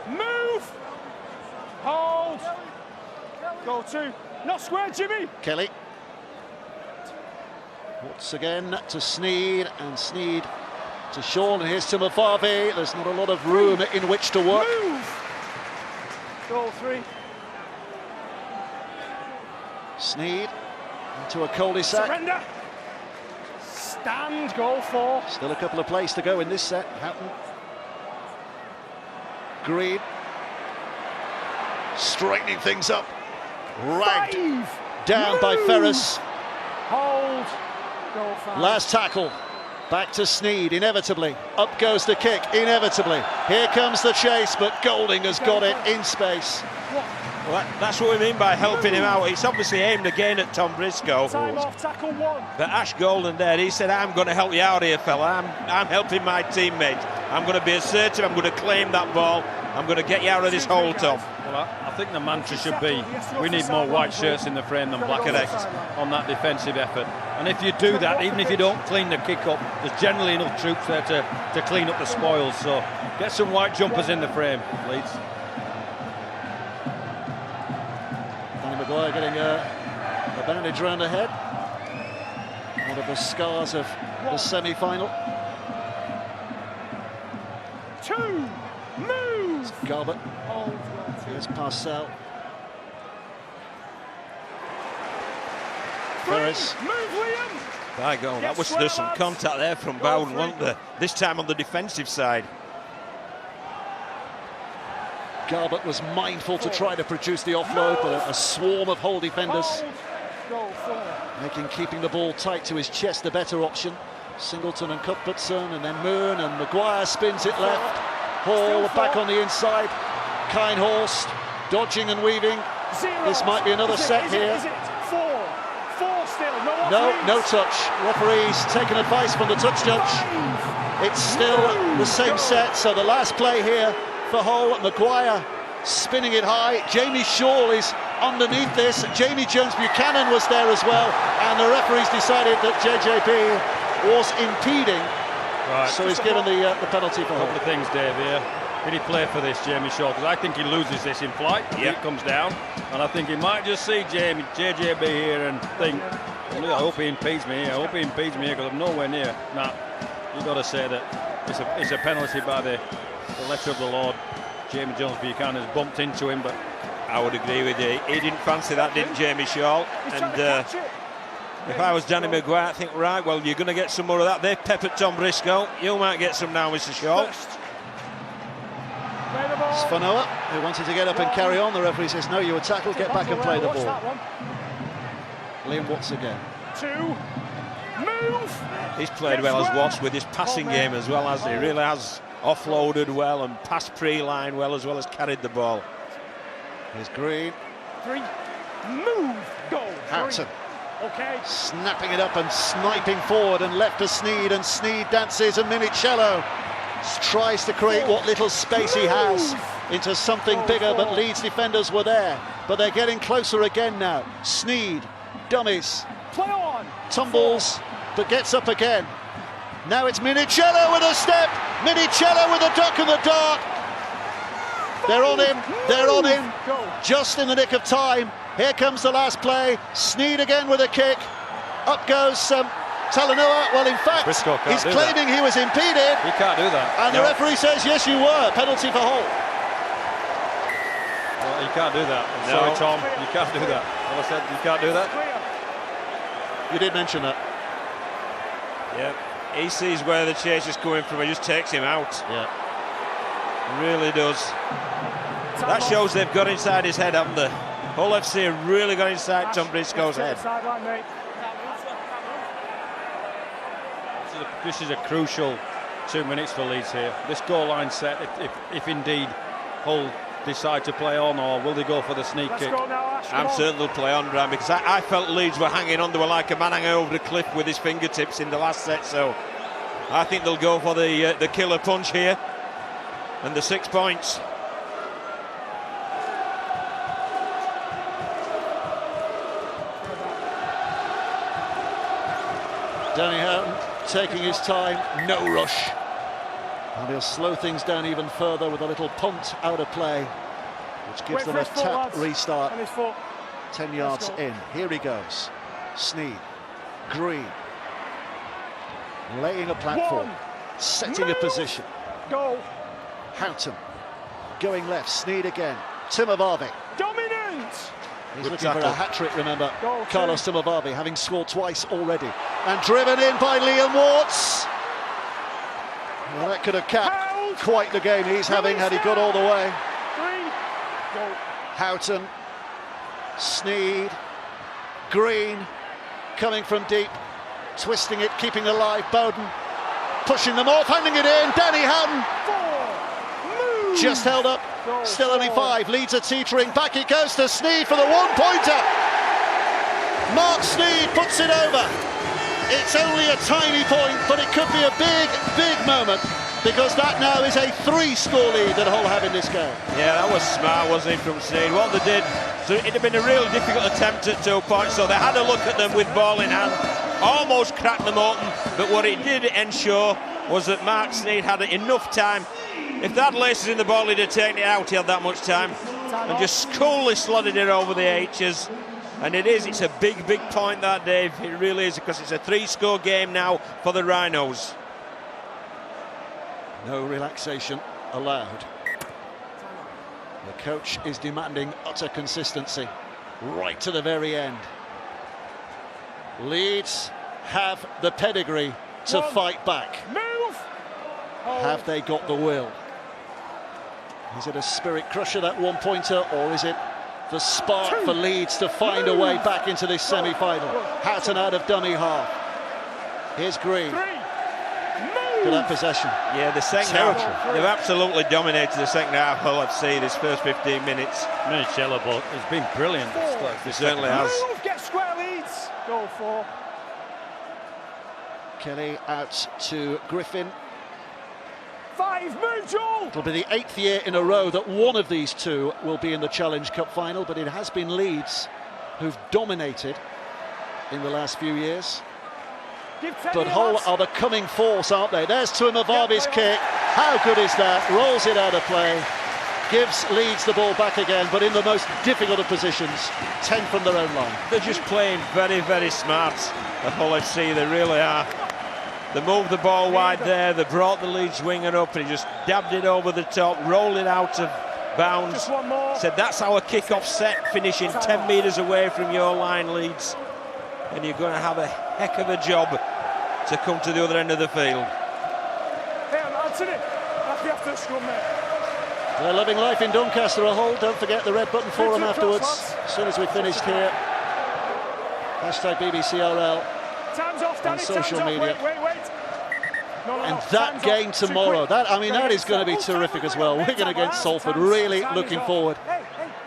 Move. Hold. Go 2. Not square, Jimmy. Kelly. Once again to Sneed, and Sneed to Sean, and here's to Mavavi. There's not a lot of room in which to work. Move. Goal 3. Sneed into a cul-de-sac. Surrender. Stand. Goal 4. Still a couple of plays to go in this set. Hatton. Green. Straightening things up. Ragged 5. down by Ferris. Hold. Goal 5. Last tackle. Back to Sneed, inevitably. Up goes the kick, inevitably. Here comes the chase, but Golding has got it in space. Well, that's what we mean by helping him out. It's obviously aimed again at Tom Briscoe. Time off, tackle 1. But Ash Golden there, he said, I'm going to help you out here, fella. I'm helping my teammate. I'm going to be assertive, I'm going to claim that ball. I'm going to get you out of this hole, Tom. Well, I think the mantra should be, we need more white shirts in the frame than black necks on that defensive effort. And if you do that, even if you don't clean the kick up, there's generally enough troops there to clean up the spoils. So get some white jumpers in the frame, Leeds. Danny Maguire getting a bandage round the head. One of the scars of the semi-final. 2. Move. Garbutt. Here's Parcell. Ferris. Move, Liam. By God, that was there's some contact there from Bowden, wasn't there? This time on the defensive side. Garbutt was mindful to try to produce the offload, but a swarm of Hull defenders making keeping the ball tight to his chest the better option. Singleton and Cuthbertson, and then Moon, and Maguire spins it left. Hall back on the inside. Kinehorst dodging and weaving. 0. This might be another set here. Is it 4? 4 still. No touch. Referee's taken advice from the touch judge. It's still the same set, so the last play here for Hull. Maguire spinning it high. Jamie Shaw is underneath this. Jamie Jones-Buchanan was there as well, and the referee's decided that JJB was impeding. Right. So he's given the penalty for Hull. A couple of things, Dave, here. Did he play for this, Jamie Shaw? Because I think he loses this in flight. Yep. It comes down, and I think he might just see JJB here and think, I hope he impedes me here. I hope he impedes me here because I'm nowhere near. Nah, you've got to say that it's a penalty by the letter of the Lord. Jamie Jones-Buchanan has bumped into him, but I would agree with you. He didn't fancy that, didn't Jamie Shaw? And if I was Danny Maguire, I think, right, well, you're going to get some more of that. They've peppered Tom Briscoe. You might get some now, Mr. Shaw. Spanoa, who wanted to get up and carry on. The referee says, no, you were tackled, get back and play the ball. Liam Watts again. 2. Move. He's played well as Watts with his passing game as well, hasn't he? Really has offloaded well and passed pre-line well as carried the ball. Here's Green. 3. Move. Goal. Harrison. Okay. Snapping it up and sniping forward and left to Sneed, and Sneed dances, and Minicello tries to create what little space he has into something bigger, but Leeds defenders were there. But they're getting closer again now. Sneed, dummies, play on, tumbles, but gets up again. Now it's Minicello with a step, Minicello with a duck and the dart. They're on him, just in the nick of time. Here comes the last play. Sneed again with a kick. Up goes Talanoa. Well, in fact, he's claiming he was impeded. He can't do that. And the referee says, yes, you were. Penalty for Hull. Well, you can't do that. I'm sorry, Tom. You can't do that. Well, I said you can't do that. You did mention that. Yeah. He sees where the chase is coming from. He just takes him out. Yeah. Really does. That shows they've got inside his head, haven't they? Hull FC have really got inside Tom Briscoe's head. This is a crucial 2 minutes for Leeds here. This goal line set, if indeed Hull decide to play on, or will they go for the sneak kick? I'm certain they'll play on, Brian, because I felt Leeds were hanging on. They were like a man hanging over the cliff with his fingertips in the last set, so I think they'll go for the killer punch here and the 6 points. Danny Houghton taking his time, no rush. And he'll slow things down even further with a little punt out of play, which gives them a tap restart. 10 yards in. Here he goes. Sneed, Green, laying a platform, setting a position. Goal. Houghton, going left, Sneed again. Timovarvi. Dominant! He's looking for a hat-trick, remember. Carlos Timovarvi, having scored twice already. And driven in by Liam Warts. Well, that could have capped quite the game he's having had he got all the way. Houghton, Sneed, Green, coming from deep, twisting it, keeping alive. Bowden, pushing them off, handing it in. Danny Houghton, just held up, still only 5. Leeds are teetering, back it goes to Sneed for the one-pointer. Mark Sneed puts it over. It's only a tiny point, but it could be a big, big moment, because that now is a 3-score lead that Hull have in this game. Yeah, that was smart, wasn't it, from Sneed? What they did, so it'd have been a really difficult attempt at 2 points, so they had a look at them with ball in hand, almost cracked them open, but what it did ensure was that Mark Sneed had enough time. If that laces in the ball, he'd have taken it out, he had that much time, and just coolly slotted it over the H's. And it's a big, big point that, Dave. It really is, because it's a 3-score game now for the Rhinos. No relaxation allowed. The coach is demanding utter consistency right to the very end. Leeds have the pedigree to fight back. Move! Have they got the will? Is it a spirit crusher, that one-pointer, or is it the spark for Leeds to find a way back into this semi-final? Houghton out of dummy half. Here's Green. For that possession. Yeah, the second half, they've absolutely dominated the second half. Hull FC this first 15 minutes. Michelle, but it's been brilliant. It certainly has. Move, get square, Leeds. Goal 4. Kelly out to Griffin. 5, move, Joel! It'll be the 8th year in a row that one of these two will be in the Challenge Cup final, but it has been Leeds who've dominated in the last few years. But Hull are the coming force, aren't they? There's Timovarvi's kick. How good is that? Rolls it out of play. Gives Leeds the ball back again, but in the most difficult of positions. 10 from their own line. They're just playing very, very smart at Hull FC. They really are. They moved the ball wide there. They brought the Leeds winger up and he just dabbed it over the top, rolled it out of bounds. Just one more. Said that's our kick-off set, finishing 10 metres away from your line, Leeds. And you're going to have a heck of a job to come to the other end of the field. Hey, I'm answering it. After the scrum, mate. They're loving life in Doncaster, a Hull. Don't forget the red button forum afterwards. As soon as we finished here. Hashtag BBCRL. Time's off, Danny. On social media. Wait. And that game tomorrow, that is going to be terrific as well. Wigan against Salford, really looking forward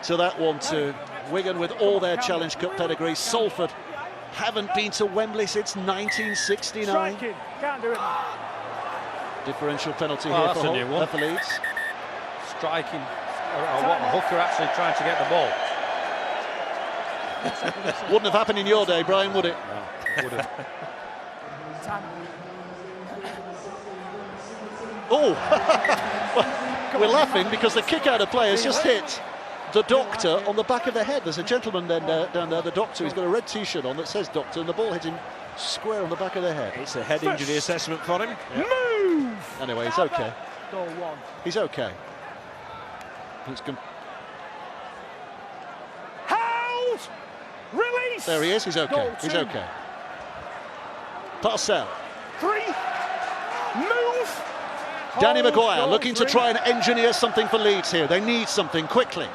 to that one too. Wigan with all their Challenge Cup pedigree. Salford haven't been to Wembley since 1969. Can't do it. Differential penalty here for Hull, for Leeds. Striking, what hooker actually trying to get the ball. Wouldn't have happened in your day, Brian, would it? No, would have. Oh, we're laughing because the kick out of play has just hit the doctor on the back of the head. There's a gentleman down there, the doctor. He's got a red T-shirt on that says doctor, and the ball hit him square on the back of the head. It's a head injury assessment for him. Move! Anyway, he's okay. Goal 1. He's okay. Held! Release! There he is. He's okay. He's okay. Parcell. 3. Move! Danny Maguire looking to try and engineer something for Leeds here. They need something quickly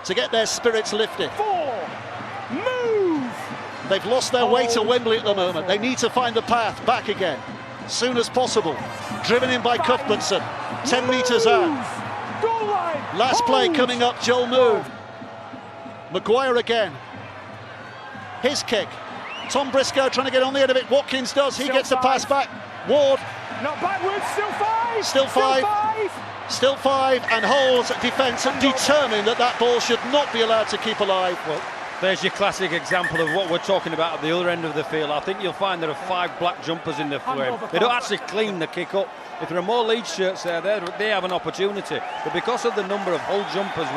to get their spirits lifted. 4. Move! They've lost their way to Wembley at the moment. They need to find the path back again as soon as possible. Driven in by Cuthbertson. 10 metres out. Goal line! Last play coming up, Joel Moon. Maguire again. His kick. Tom Briscoe trying to get on the end of it. Watkins does. He gets the pass back. Ward. Not backwards, still 5! Still 5. Still 5, and Hull's defence determined that ball should not be allowed to keep alive. Well, There's your classic example of what we're talking about at the other end of the field. I think you'll find there are 5 black jumpers in the frame. They don't actually clean the kick up. If there are more Leeds shirts there, they have an opportunity. But because of the number of hull jumpers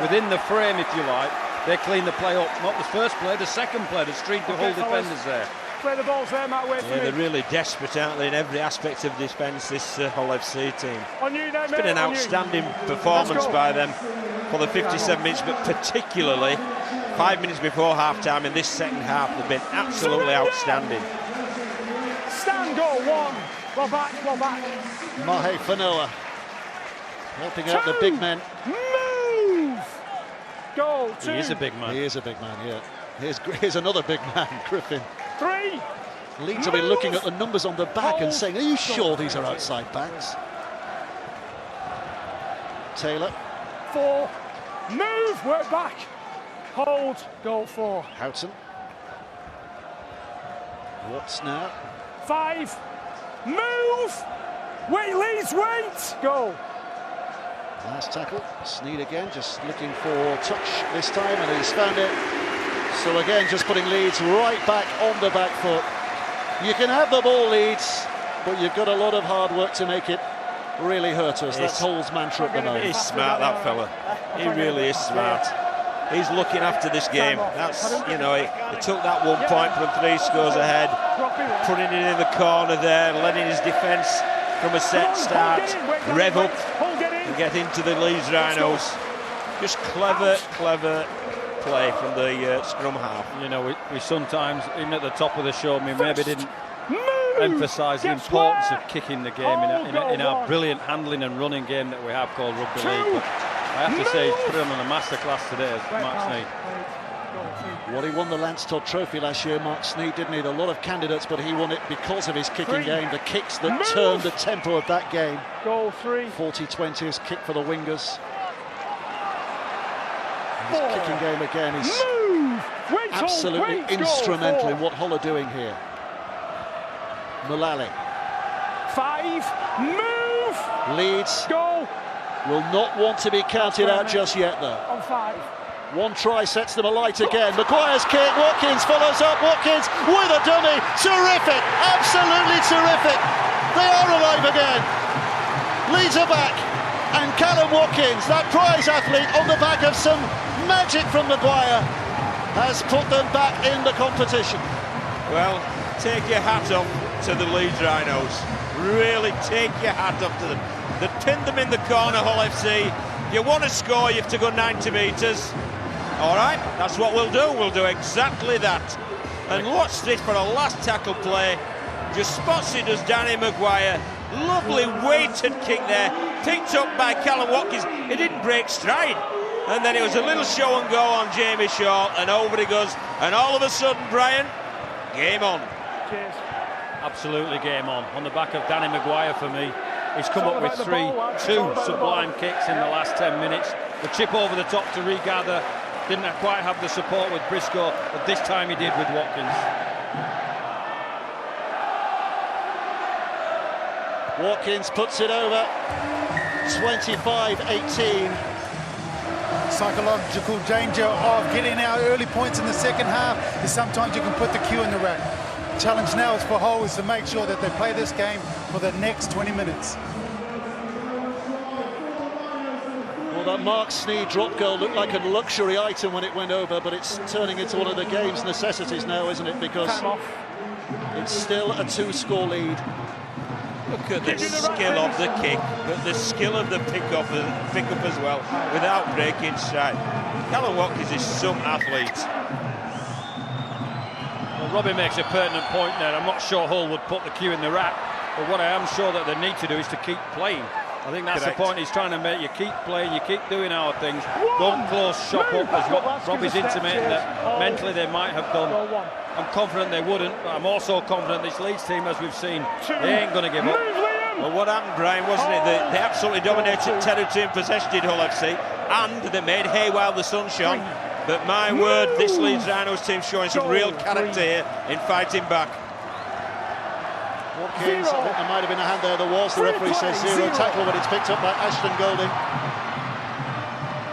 within the frame, if you like, they clean the play up. Not the first play, the second play, the streak of hull defenders there. Play the balls there, Matt, wait for me. They're really desperate, aren't they, in every aspect of defence, this Hull FC team. It's been an outstanding performance by them for the 57 minutes, but particularly 5 minutes before half-time in this second half, they've been absolutely outstanding. Stand, go, 1. Go back. Mahe Fanoa helping out the big men. Move! Goal, 2. He is a big man. He is a big man, yeah. Here's another big man, Griffin. 3. Leeds will be looking at the numbers on the back and saying, are you sure these are outside backs? Taylor. 4. Move, work back. Hold, goal 4. Houghton. What's now? 5. Move! Wait, Leeds, wait! Go. Last tackle. Sneed again, just looking for touch this time, and he's found it. So again, just putting Leeds right back on the back foot. You can have the ball, Leeds, but you've got a lot of hard work to make it really hurt us. That's Hull's mantra at the moment. He's smart, that fella. He really is smart. He's looking after this game. That's, you know, he took that 1 point from 3 scores ahead, putting it in the corner there, letting his defence from a set start rev up and get into the Leeds Rhinos. Just clever play from the scrum half. You know, we sometimes, even at the top of the show, we maybe didn't emphasise the importance of kicking the game in our brilliant handling and running game that we have called rugby league. But I have to say, he's put him on a masterclass today, Mark Sneed. Well, he won the Lance Todd Trophy last year, Mark Sneed, didn't he? There are a lot of candidates, but he won it because of his kicking game, the kicks that turned the tempo of that game. Goal 3. 40-20, kick for the wingers. His kicking game again is absolutely instrumental in what Hull are doing here. Mullally. 5. Move! Leeds Goal! will not want to be counted out just yet, though. On 5. One try sets them alight again. Maguire's kick, Watkins follows up, Watkins with a dummy. Terrific, absolutely terrific. They are alive again. Leeds are back, and Callum Watkins, that prize athlete on the back of some magic from Maguire, has put them back in the competition. Well, take your hat off to the Leeds Rhinos. Really take your hat off to them. They pinned them in the corner, Hull FC. If you want to score, you have to go 90 metres. All right, that's what we'll do. We'll do exactly that. And watch this for a last tackle play. Just spots it, does Danny Maguire. Lovely weighted kick there, picked up by Callum Watkins. He didn't break stride. And then it was a little show and go on Jamie Shaw, and over he goes. And all of a sudden, Brian, game on. Cheers. Absolutely game on the back of Danny Maguire for me. He's come up with two sublime kicks in the last 10 minutes. The chip over the top to regather. Didn't quite have the support with Briscoe, but this time he did with Watkins. Watkins puts it over. 25-18. Psychological danger of getting out early points in the second half is sometimes you can put the cue in the rack. Challenge now is for Hull is to make sure that they play this game for the next 20 minutes. Well, that Mark Sneed drop goal looked like a luxury item when it went over, but it's turning into one of the game's necessities now, isn't it? Because it's still a 2-score lead. Look at the skill of the kick, but the skill of the pick-up as well, without breaking stride. Callum Watkins is some athlete. Well, Robbie makes a pertinent point there. I'm not sure Hull would put the cue in the rack, but what I am sure that they need to do is to keep playing. I think that's the point he's trying to make. You keep playing, you keep doing our things. Don't close shop up, as what Robbie's intimating that mentally they might have done. I'm confident they wouldn't, but I'm also confident this Leeds team, as we've seen, they ain't going to give up. Well, what happened, Brian, wasn't it? They absolutely dominated territory and possession did Hull FC, and they made hay while the sun shone. But my word, this Leeds Rhinos team showing some real character here in fighting back. Watkins, I think there might have been a hand there. There was. The referee says 0 tackle, but it's picked up by Ashton Golding.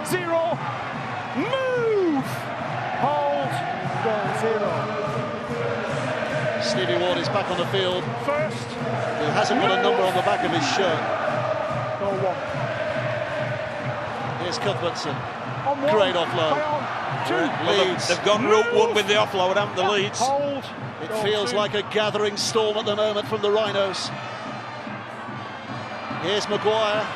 0. Move. Hold. Stevie Ward is back on the field. First. He hasn't got a number on the back of his shirt. Go one. Here's Cuthbertson. On one. Great offload. Leeds. They've gone route one with the offload, haven't the Leeds? Hold. It feels like a gathering storm at the moment from the Rhinos. Here's Maguire.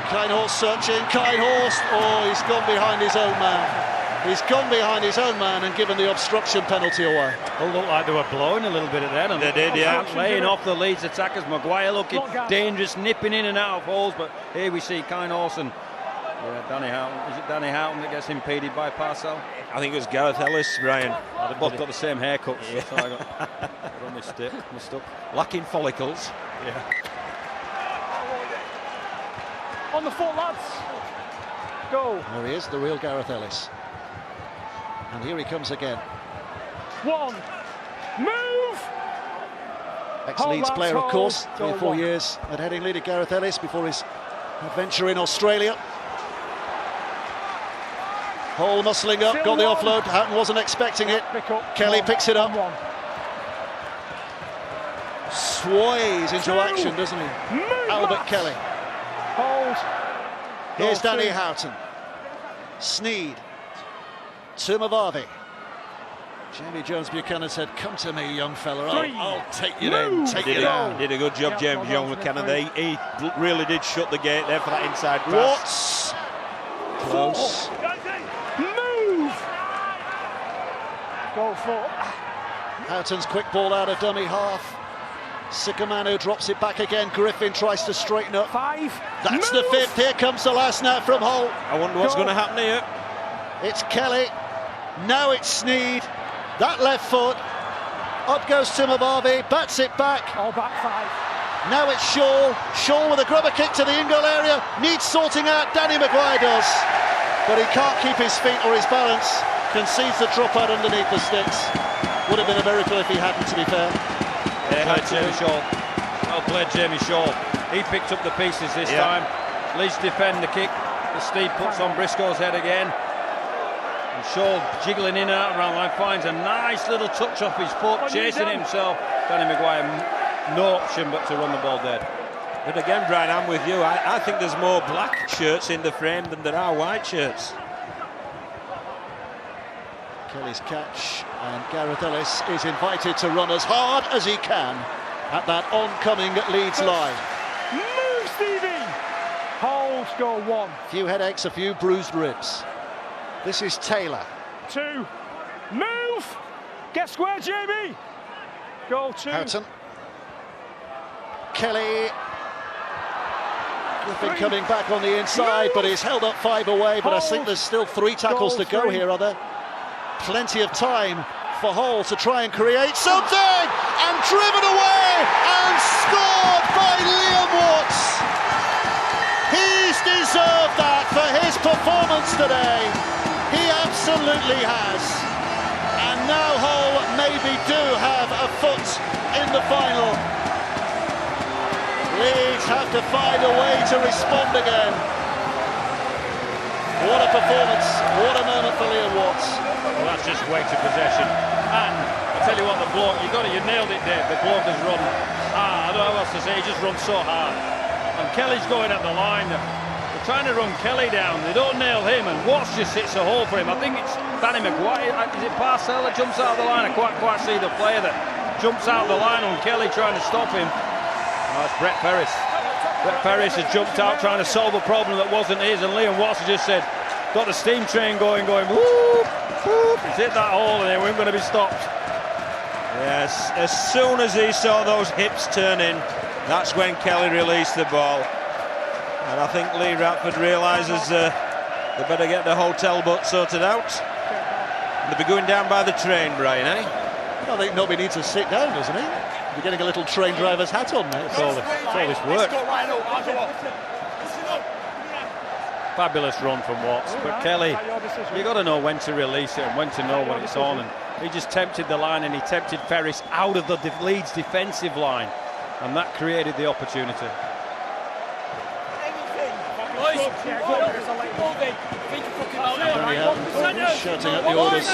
Kinehorst searching. Kinehorst. Oh, he's gone behind his own man. He's gone behind his own man and given the obstruction penalty away. It looked like they were blowing a little bit at the end. They did, yeah. Laying off the Leeds attackers. Maguire looking dangerous, nipping in and out of holes. But here we see Kinehorst and Danny Houghton. Is it Danny Houghton that gets impeded by Parcell? I think it was Gareth Ellis, Brian. They've both got the same haircuts. Yeah. So I got mistook. Lacking follicles. Yeah. On the foot, lads. Go. There he is, the real Gareth Ellis. And here he comes again. One. Move. Ex-Leeds player, of course. 3 or 4 years at Headingley to Gareth Ellis before his adventure in Australia. Hole muscling up, got the offload. Houghton wasn't expecting it. Kelly picks it up. Sways into action, doesn't he? Albert Kelly. Hold. Here's Danny Houghton. Sneed. To Mavavi. Jamie Jones-Buchanan said, "Come to me, young fella. I'll take you down, take you down." Did a good job, James Jones-Buchanan. He really did shut the gate there for that inside pass. Watts. Close. Move. Go for. Houghton's quick ball out of dummy half. Sikamanu drops it back again. Griffin tries to straighten up. 5. That's the 5th. Here comes the last now from Hull. I wonder what's going to happen here. It's Kelly. Now it's Sneed. That left foot. Up goes Timavavi. Bats it back. All back 5. Now it's Shaw. Shaw with a grubber kick to the in-goal area. Needs sorting out. Danny Maguire does. But he can't keep his feet or his balance. Concedes the drop out underneath the sticks. Would have been a miracle if he hadn't, to be fair. Yeah, Jamie Shaw. Well played, Jamie Shaw. He picked up the pieces this time. Leeds defend the kick. The Steve puts on Briscoe's head again. And Shaw jiggling in and out around line, finds a nice little touch off his foot, chasing it himself. Danny Maguire, no option but to run the ball dead. But again, Brian, I'm with you. I think there's more black shirts in the frame than there are white shirts. Kelly's catch, and Gareth Ellis is invited to run as hard as he can at that oncoming Leeds line. Move, Stevie. Hold. Go 1. Few headaches, a few bruised ribs. This is Taylor. 2. Move. Get square, Jamie. Go 2. Houghton. Kelly. Griffin coming back on the inside, but he's held up 5 away. But I think there's still 3 tackles to go here, are there? Plenty of time for Hull to try and create something, and driven away and scored by Liam Watts. He's deserved that for his performance today. He absolutely has. And now Hull maybe do have a foot in the final. Leeds have to find a way to respond again. What a performance, what a moment for Liam Watts. Well, that's just weighted possession. And I tell you what, the bloke, you nailed it, Dave. The bloke has run hard. I don't know what else to say. He just runs so hard. And Kelly's going at the line. They're trying to run Kelly down. They don't nail him, and Watts just hits a hole for him. I think it's Danny Maguire. Is it Parcell that jumps out of the line? I can't quite see the player that jumps out of the line on Kelly trying to stop him. Oh, it's Brett Ferris. Brett Ferris has jumped out trying to solve a problem that wasn't his, and Liam Watts has just said, got the steam train going, whoop, whoop. He's hit that hole and they weren't going to be stopped. Yes, as soon as he saw those hips turn in, that's when Kelly released the ball. And I think Lee Ratford realises they better get the hotel boat sorted out. They'll be going down by the train, Brian, eh? I think nobody needs to sit down, doesn't he? You're getting a little train driver's hat on there. It's all this work. Fabulous run from Watts, but Kelly, you got to know when to release it and when to know when it's on, and he just tempted the line and he tempted Ferris out of the Leeds defensive line, and that created the opportunity. boys. Danny Houghton shouting out the orders.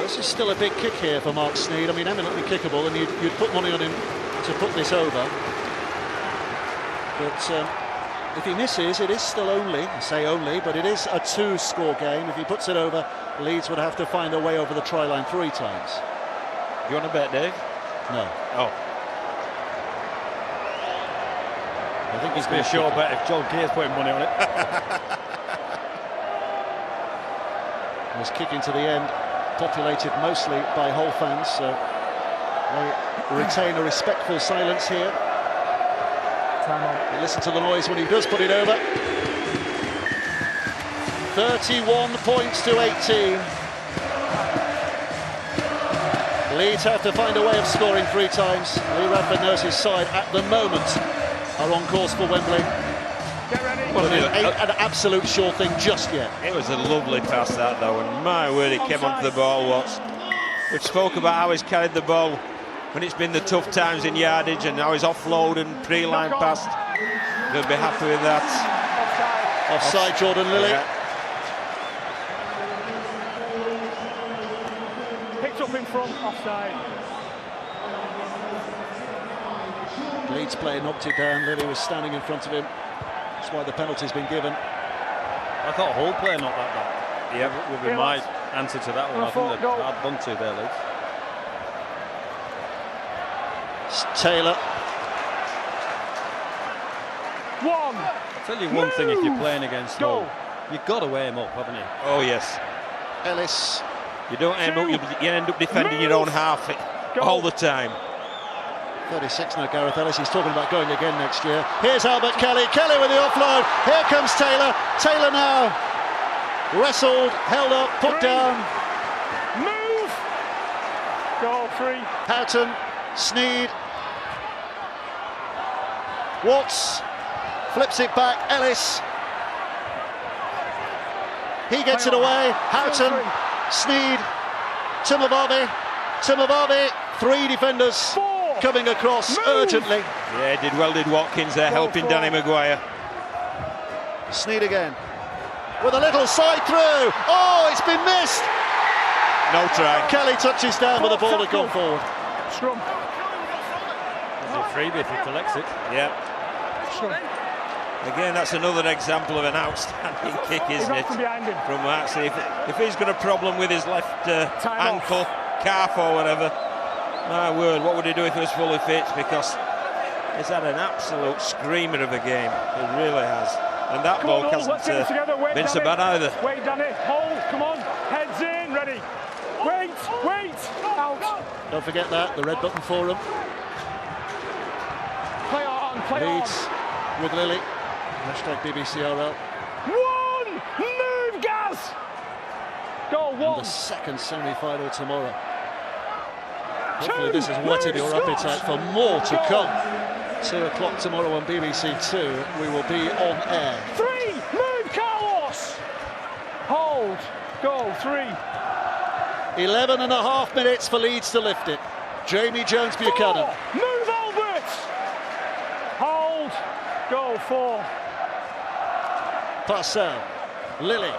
This is still a big kick here for Mark Sneyd. I mean, eminently kickable, and you'd put money on him to put this over. But if he misses, it is still only, I say only, but it is a 2-score game. If he puts it over, Leeds would have to find a way over the try line 3 times. You want to bet, Dave? No. Oh. I think he's Be a sure bet if John Keir's putting money on it. This kick into the end, populated mostly by Hull fans, so they retain a respectful silence here. You listen to the noise when he does put it over. 31 points to 18. Leeds have to find a way of scoring 3 times. Lee Radford knows his side at the moment are on course for Wembley. Get ready. But it ain't an absolute sure thing just yet. It was a lovely pass that though, and my word, it came onto the ball, Watts. We've spoke about how he's carried the ball when it's been the tough times in yardage, and how he's offload and pre-line passed. He'll be happy with that. Offside, Jordan Lilly. Yeah. Picked up in front, offside. Leeds player knocked it down. Lilly was standing in front of him. That's why the penalty's been given. I thought Hull player knocked that down. Yeah, would be my answer to that one. I think they'd hard done to there, Leeds. It's Taylor. 1. I'll tell you one thing, if you're playing against Hull, you've got to weigh him up, haven't you? Oh yes. Ellis. You don't end up, you end up defending your own half all the time. 36 now, Gareth Ellis. He's talking about going again next year. Here's Albert Kelly. Kelly with the offload. Here comes Taylor. Taylor now. Wrestled, held up, put down. Move. Goal 3. Houghton, Sneyd. Watts flips it back. Ellis. He gets it away. Houghton, Sneyd, Timavavi. 3 defenders coming across urgently. Yeah, did well, did Watkins there, helping Danny Maguire. Sneyd again with a little side through. Oh, it's been missed. No try. Kelly touches down with the ball to go forward. Scrum. It's a freebie if he collects it. Yeah. Again, that's another example of an outstanding kick, isn't it? From Maxey. If he's got a problem with his left ankle, calf or whatever, my word, what would he do if he was fully fit? Because he's had an absolute screamer of a game. It really has. And that ball hasn't been so bad either. Wait, Danny. Hold. Come on. Heads in. Ready. Wait. Out. Don't forget that. The red button for him. Play on. Leeds with Lilly. Hashtag BBCRL. 1. Move, Gaz. Goal 1. And the second semi-final tomorrow. Hopefully this has whetted your appetite for more to come. 2 o'clock tomorrow on BBC 2. We will be on air. 3. Move, Carlos. Hold. Goal 3. 11 and a half minutes for Leeds to lift it. Jamie Jones Buchanan. 4. Move, Albert. Hold. Goal 4. Parcell. Lilly.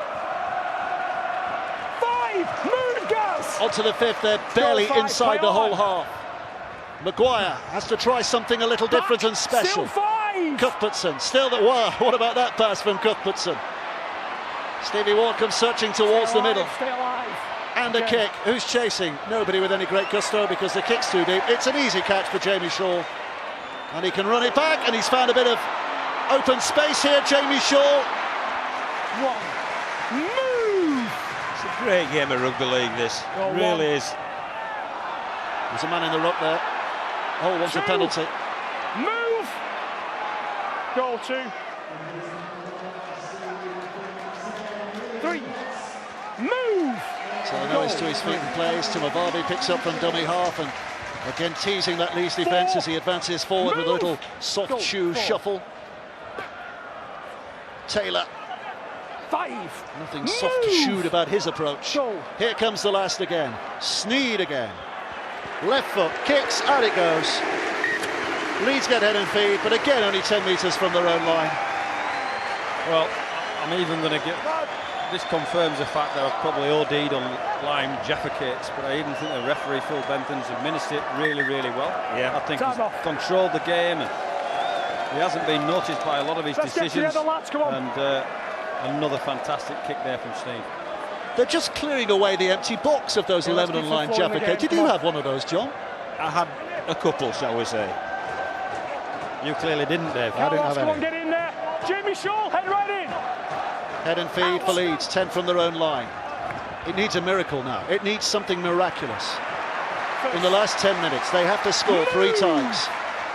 5. Move, Gaz. On to the 5th. They're barely inside the whole half. Maguire has to try something a little different and special. Still 5. Cuthbertson. Still that. Wow, what about that pass from Cuthbertson? Stevie Ward comes searching towards the middle. Stay alive. And a kick. Who's chasing? Nobody with any great gusto because the kick's too deep. It's an easy catch for Jamie Shaw. And he can run it back, and he's found a bit of open space here, Jamie Shaw. 1. Move! It's a great game of rugby league, this. It really is. There's a man in the ruck there. Hull wants a penalty. Move! Goal 2. 3. Move! So now he's to his feet and plays. Timavavi picks up from dummy half and again teasing that Leeds defence as he advances forward with a little soft shoe shuffle. Taylor. 5. Nothing soft-shoed about his approach. Here comes the last again. Sneyd again. Left foot, kicks, out it goes. Leeds get head and feed, but again only 10 metres from their own line. Well, I'm even going to get... This confirms the fact that I've probably OD'd on lime Jaffa cakes, but I even think the referee, Phil Bentham's administered it really, really well. Yeah. I think he's controlled the game, and he hasn't been noticed by a lot of his decisions. And another fantastic kick there from Steve. They're just clearing away the empty box of those 11 and line Jaffa cakes. Did you have one of those, John? I had a couple, shall we say. You clearly didn't, Dave. I didn't have any. Come on, get in there. Jamie Shaw, head right in. Head and feed for Leeds, 10 from their own line. It needs a miracle now. It needs something miraculous. In the last 10 minutes, they have to score 3 times.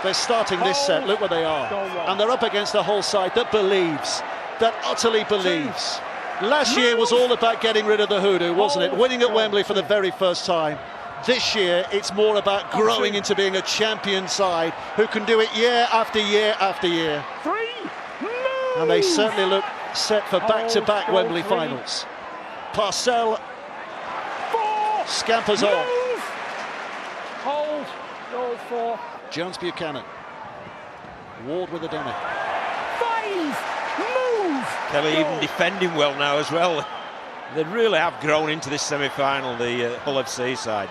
They're starting this set, look where they are. And they're up against a whole side that believes, that utterly believes. Last year was all about getting rid of the hoodoo, wasn't it? Winning at Wembley for the very first time. This year, it's more about growing into being a champion side who can do it year after year after year. And they certainly look set for back-to-back Wembley finals. Parcell scampers on. Hold. Goal 4. Jones Buchanan. Ward with a dummy. 5. Move. Kelly even defending well now as well. They really have grown into this semi-final, the Hull FC side.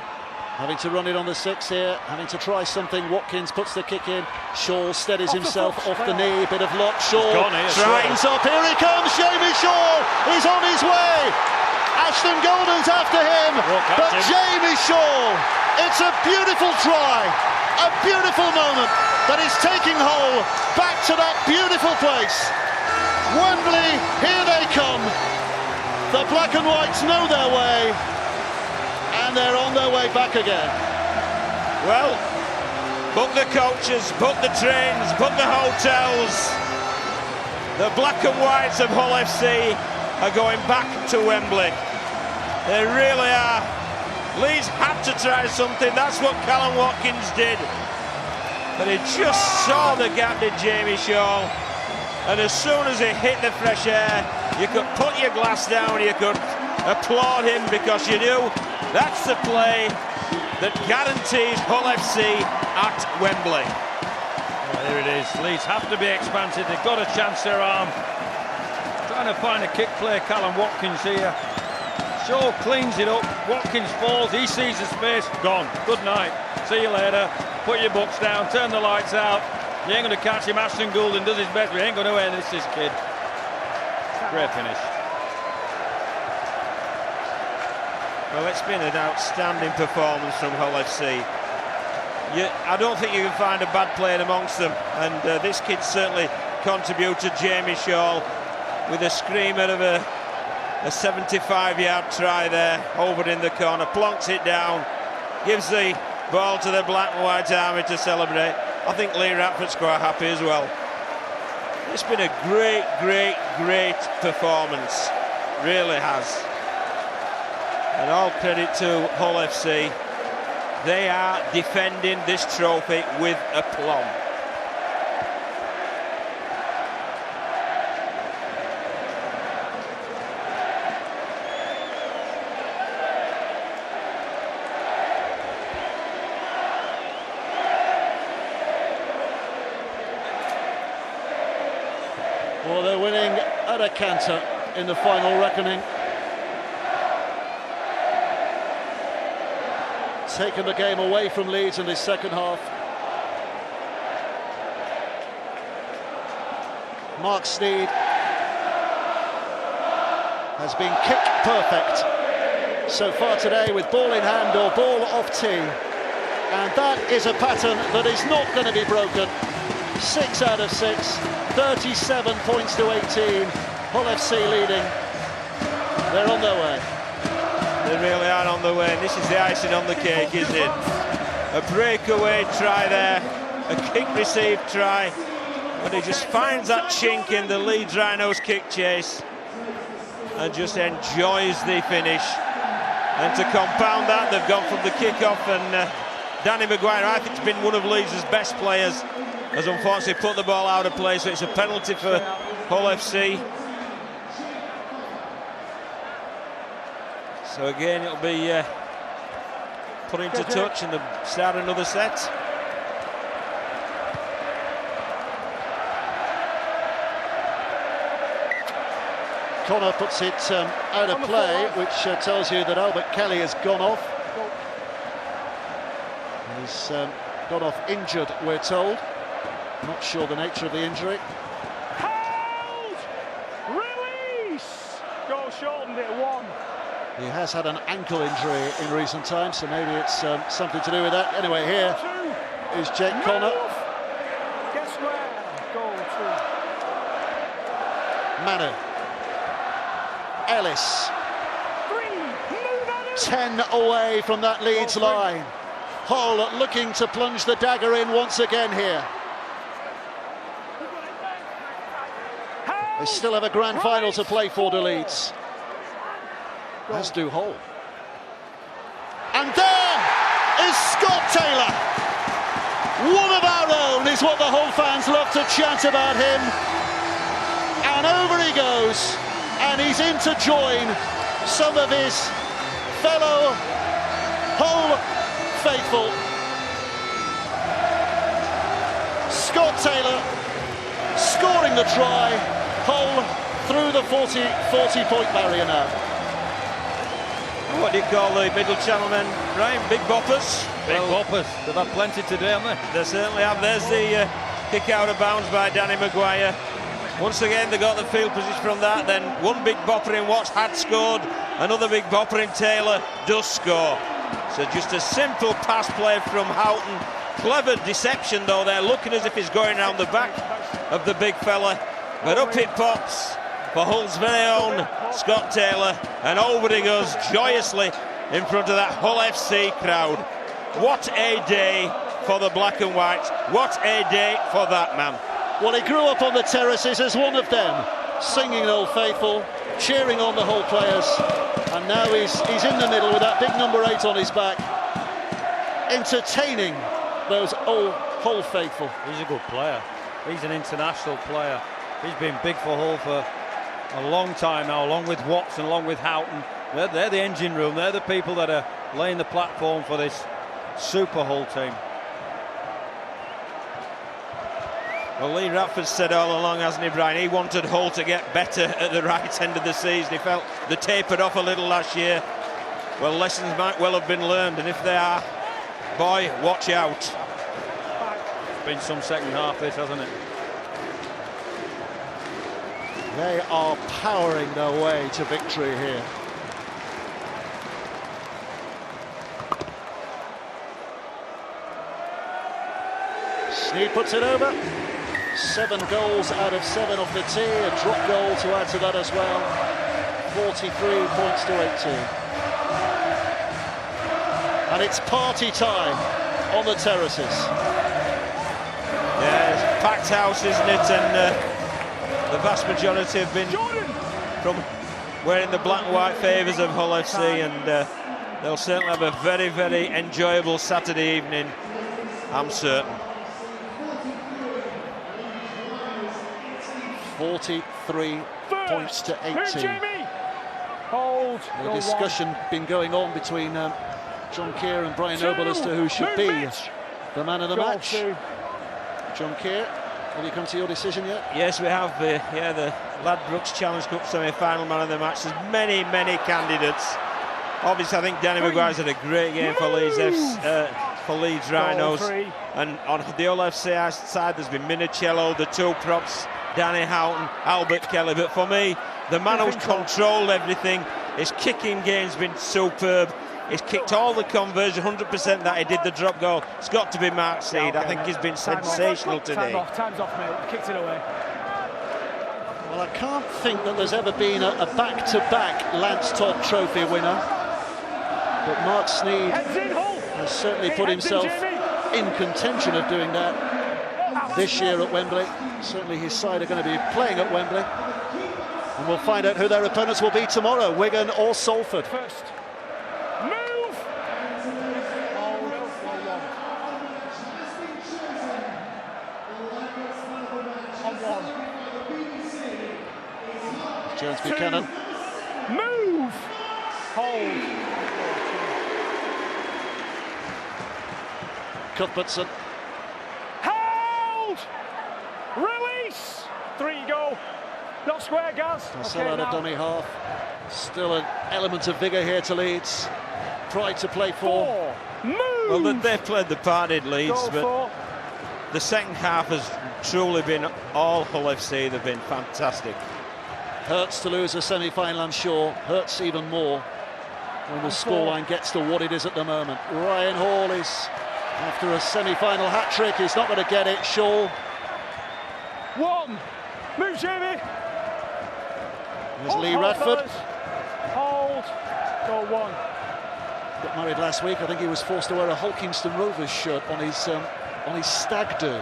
Having to run it on the 6 here, having to try something. Watkins puts the kick in. Shaw steadies himself off the knee. Bit of lock. Shaw trains up. Here he comes. Jamie Shaw is on his way. Ashton Golden's after him. But Jamie Shaw, it's a beautiful try. A beautiful moment that is taking Hull back to that beautiful place. Wembley, here they come. The black and whites know their way. And they're on their way back again. Well, book the coaches, book the trains, book the hotels. The black and whites of Hull FC are going back to Wembley. They really are. Leeds had to try something. That's what Callum Watkins did. But he just saw the gap, did Jamie Shaw. And as soon as he hit the fresh air, you could put your glass down, you could applaud him, because you knew that's the play that guarantees Hull FC at Wembley. Well, here it is. Leeds have to be expansive. They've got a chance their arm. Trying to find a kick play. Callum Watkins here. Shaw cleans it up. Watkins falls. He sees the space. Gone. Good night. See you later. Put your books down. Turn the lights out. You ain't going to catch him. Ashton Goulden does his best, but he ain't going to end this kid. Great finish. Well, it's been an outstanding performance from Hull FC. I don't think you can find a bad player amongst them, and this kid certainly contributed. Jamie Shaw with a screamer of a 75-yard try there, over in the corner, plonks it down, gives the ball to the black and white army to celebrate. I think Lee Ratford's quite happy as well. It's been a great, great, great performance, really has. And all credit to Hull FC. They are defending this trophy with aplomb. Well, they're winning at a canter in the final reckoning. Taken the game away from Leeds in this second half. Mark Sneed has been kick perfect so far today, with ball in hand or ball off tee. And that is a pattern that is not going to be broken. 6 out of 6, 37 points to 18. Hull FC leading. They're on their way. They really are on the way, and this is the icing on the cake, isn't it? A breakaway try there, a kick received try, but he just finds that chink in the Leeds Rhinos kick chase and just enjoys the finish. And to compound that, they've gone from the kick-off, and Danny Maguire, I think, has been one of Leeds' best players, has unfortunately put the ball out of play, so it's a penalty for Hull FC. So again, it'll be put into touch and start another set. Connor puts it out of play, which tells you that Albert Kelly has gone off. He's gone off injured, we're told. Not sure the nature of the injury. Hold! Release! Goal shortened it, 1. He has had an ankle injury in recent times, so maybe it's something to do with that. Anyway, here is Jake Connor. Guess where? Goal 2. Manu. Ellis. 10 away from that Leeds line. Hull looking to plunge the dagger in once again here. They still have a grand final to play for, the Leeds. As do Hull. And there is Scott Taylor. One of our own is what the Hull fans love to chat about him. And over he goes. And he's in to join some of his fellow Hull faithful. Scott Taylor scoring the try. Hull through the 40-point barrier now. What do you call the middle channel men, Ryan? Big boppers? Big boppers. They've had plenty today, haven't they? They certainly have. There's the kick out of bounds by Danny Maguire. Once again, they got the field position from that. Then one big bopper in Watts had scored. Another big bopper in Taylor does score. So just a simple pass play from Houghton. Clever deception, though. They're looking as if he's going around the back of the big fella. But up it pops for Hull's very own Scott Taylor, and over he goes joyously in front of that Hull FC crowd. What a day for the black and whites. What a day for that man. Well, he grew up on the terraces as one of them, singing Old Faithful, cheering on the Hull players, and now he's in the middle with that big number 8 on his back, entertaining those old Hull faithful. He's a good player. He's an international player. He's been big for Hull for a long time now, along with Watts and along with Houghton. They're the engine room. They're the people that are laying the platform for this super Hull team. Well, Lee Radford said all along, hasn't he, Brian? He wanted Hull to get better at the right end of the season. He felt they tapered off a little last year. Well, lessons might well have been learned, and if they are, boy, watch out. It's been some second half, this, hasn't it? They are powering their way to victory here. Sneed puts it over. 7 goals out of 7 off the tee. A drop goal to add to that as well. 43 points to 18. And it's party time on the terraces. Yeah, it's a packed house, isn't it? And the vast majority have been from wearing the black and white favours of Hull FC, and they'll certainly have a very, very enjoyable Saturday evening, I'm certain. 43 points to 18. Hold. The discussion been going on between John Keir and Brian Noble as to who should be the man of the match. John Keir, have you come to your decision yet? Yes, we have. The Ladbrokes Challenge Cup semi-final man of the match. There's many, many candidates. Obviously, I think Danny Maguire's had a great game for Leeds Rhinos. And on the Hull FC side, there's been Minicello, the 2 props, Danny Houghton, Albert Kelly. But for me, the man who's controlled everything, his kicking game's been superb. He's kicked all the conversion, 100% that he did the drop goal. It's got to be Mark Sneed. I think he's been sensational today. Time's off, mate. Kicked it away. Well, I can't think that there's ever been a back-to-back Lance Todd Trophy winner. But Mark Sneed has certainly put himself in contention of doing that this year at Wembley. Certainly his side are going to be playing at Wembley. And we'll find out who their opponents will be tomorrow, Wigan or Salford. First. Move! On 1. Jones Buchanan. Move! Hold. Cuthbertson. Hold! Release! 3 go. Not square, Gaz. Still out of dummy half. Still an element of vigour here to Leeds. Pride to play for. Move! Well, they've played the part in Leeds, Goal but for. the second half has truly been all Hull FC. They've been fantastic. Hurts to lose a semi-final, I'm sure. Hurts even more when the scoreline gets to what it is at the moment. Ryan Hall is, after a semi-final hat-trick, he's not going to get it. Shaw. One. Move, Jamie. There's Lee Radford. Hold. Goal one. Got married last week. I think he was forced to wear a Hulkingston Rovers shirt on his stag do.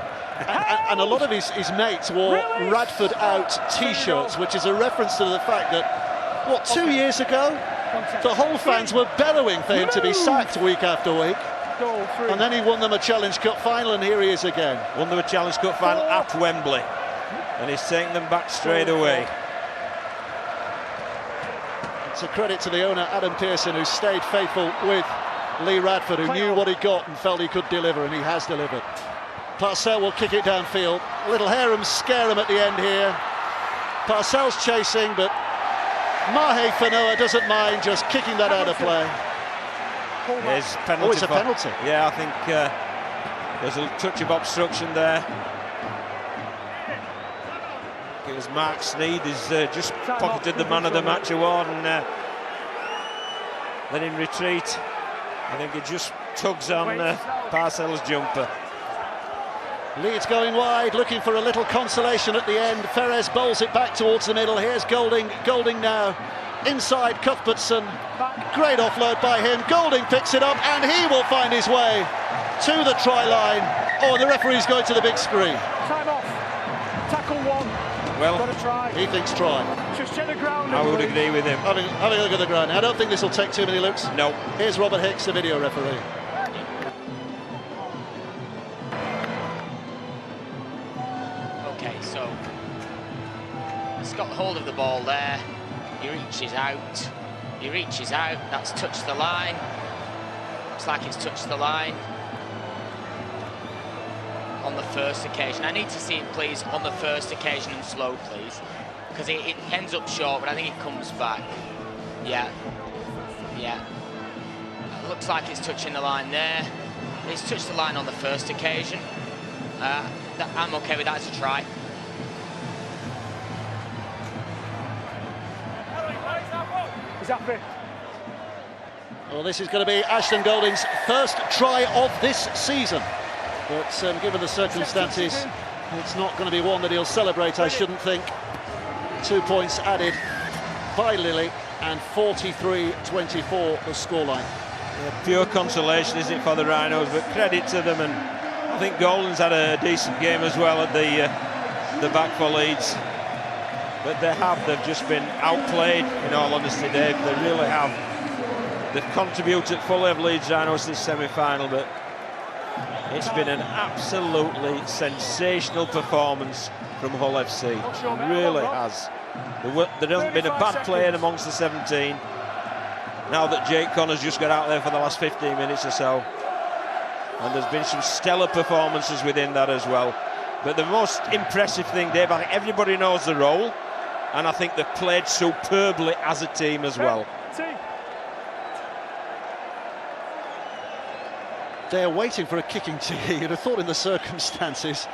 And a lot of his mates wore Radford out T-shirts, which is a reference to the fact that, what, 2 years ago, the Hull fans were bellowing for him to be sacked week after week. And then he won them a Challenge Cup final, and here he is again. Won them a Challenge Cup final at Wembley, and he's taking them back straight away. It's a credit to the owner, Adam Pearson, who stayed faithful with Lee Radford, who knew what he got and felt he could deliver, and he has delivered. Parcell will kick it downfield. Little Harem scare him at the end here. Parcell's chasing, but Mahe Fanoa doesn't mind just kicking that out of play. There's penalty. Oh, it's a penalty. Yeah, I think there's a touch of obstruction there. It was Mark Sneed who's just pocketed the Man of the Match award, and then in retreat, I think it just tugs on Parcell's jumper. Leeds going wide, looking for a little consolation at the end. Ferrez bowls it back towards the middle. Here's Golding. Golding now inside Cuthbertson. Great offload by him. Golding picks it up, and he will find his way to the try line. Oh, and the referee's going to the big screen. Time off. Tackle one. Well, got to try. He thinks try. Just check the ground. I would agree with him. Having a look at the ground. I don't think this will take too many looks. No. Here's Robert Hicks, the video referee. Okay, so he's got hold of the ball there. He reaches out. He reaches out. That's touched the line. Looks like it's touched the line on the first occasion. I need to see it, please, on the first occasion and slow, please, because it ends up short, but I think it comes back. Yeah. Looks like it's touching the line there. It's touched the line on the first occasion. I'm okay with that as a try. He's happy. Well, this is going to be Ashton Golding's first try of this season. But given the circumstances, it's not going to be one that he'll celebrate, I shouldn't think. 2 points added by Lilly, and 43-24 the scoreline. Yeah, pure consolation, isn't it, for the Rhinos, but credit to them, and I think Golding's had a decent game as well at the back for Leeds. But they've just been outplayed, in all honesty, Dave. They really have. They've contributed fully of Leeds Rhinos this semi-final, but it's been an absolutely sensational performance from Hull FC. It really has. There hasn't been a bad player amongst the 17. Now that Jake Connor's just got out there for the last 15 minutes or so. And there's been some stellar performances within that as well. But the most impressive thing, Dave, I think everybody knows the role, and I think they've played superbly as a team as well. They're waiting for a kicking tee. You'd have thought in the circumstances,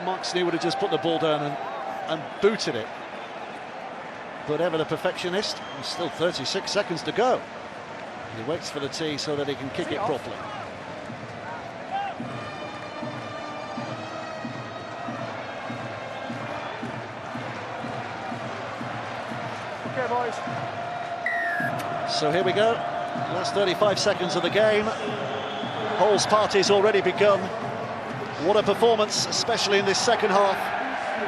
Mark Sneed would have just put the ball down and booted it. But ever the perfectionist, there's still 36 seconds to go. He waits for the tee so that he can kick it properly. Okay, boys. So here we go. Last 35 seconds of the game. Hull's party's already begun. What a performance, especially in this second half.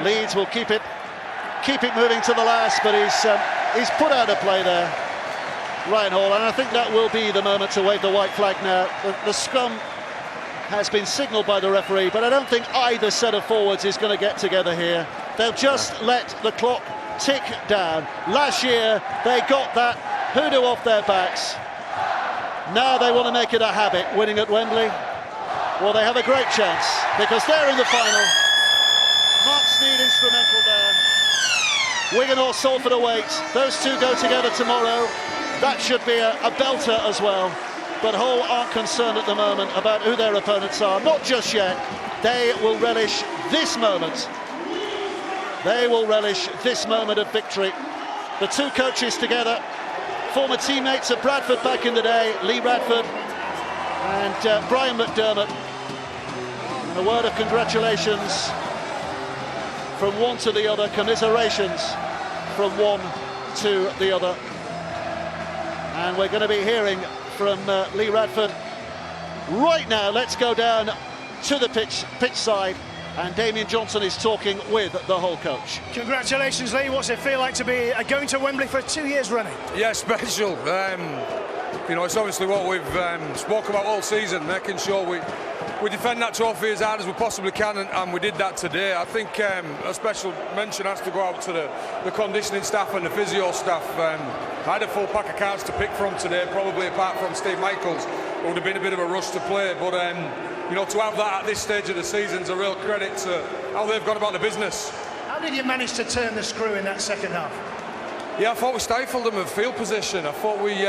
Leeds will keep it moving to the last, but he's put out of play there, Ryan Hall, and I think that will be the moment to wave the white flag now. The scrum has been signalled by the referee, but I don't think either set of forwards is going to get together here. They'll just let the clock tick down. Last year they got that hoodoo off their backs. Now they want to make it a habit, winning at Wembley. Well, they have a great chance, because they're in the final. Mark Sneed instrumental there. Wigan or Salford awaits. Those two go together tomorrow. That should be a belter as well. But Hull aren't concerned at the moment about who their opponents are. Not just yet. They will relish this moment. They will relish this moment of victory. The two coaches together, former teammates of Bradford back in the day, Lee Radford and Brian McDermott. And a word of congratulations from one to the other, commiserations from one to the other. And we're going to be hearing from Lee Radford right now. Let's go down to the pitch side, and Damien Johnson is talking with the Hull coach. Congratulations, Lee. What's it feel like to be going to Wembley for 2 years running? Yeah, special. You know, it's obviously what we've spoke about all season, making sure we defend that trophy as hard as we possibly can, and we did that today. I think a special mention has to go out to the conditioning staff and the physio staff. I had a full pack of cards to pick from today, probably apart from Steve Michaels. It would have been a bit of a rush to play, but you know, to have that at this stage of the season is a real credit to how they've gone about the business. How did you manage to turn the screw in that second half? Yeah, I thought we stifled them in field position. I thought we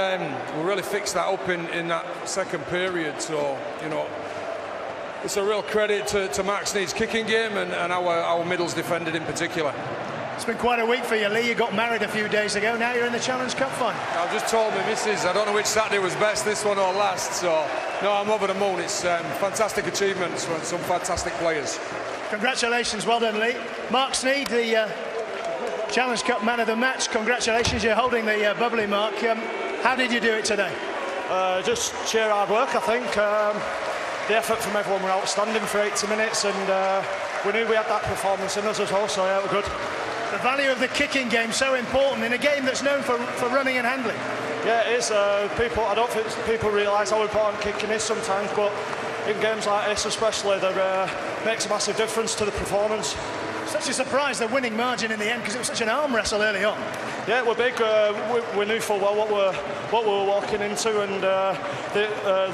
really fixed that up in that second period. So, you know, it's a real credit to Mark Sneed's kicking game and our middles defended in particular. It's been quite a week for you, Lee. You got married a few days ago. Now you're in the Challenge Cup final. I've just told my missus, I don't know which Saturday was best, this one or last. So, no, I'm over the moon. It's fantastic achievements from some fantastic players. Congratulations, well done, Lee. Mark Sneed, the Challenge Cup man of the match. Congratulations, you're holding the bubbly mark. How did you do it today? Just sheer hard work, I think. The effort from everyone were outstanding for 80 minutes, and we knew we had that performance in us as well, so yeah, we're good. The value of the kicking game so important in a game that's known for running and handling. Yeah, it is. I don't think people realise how important kicking is sometimes, but in games like this especially, that makes a massive difference to the performance. Such a surprise, the winning margin in the end, because it was such an arm wrestle early on. Yeah, we're big. We knew full well what we were walking into, and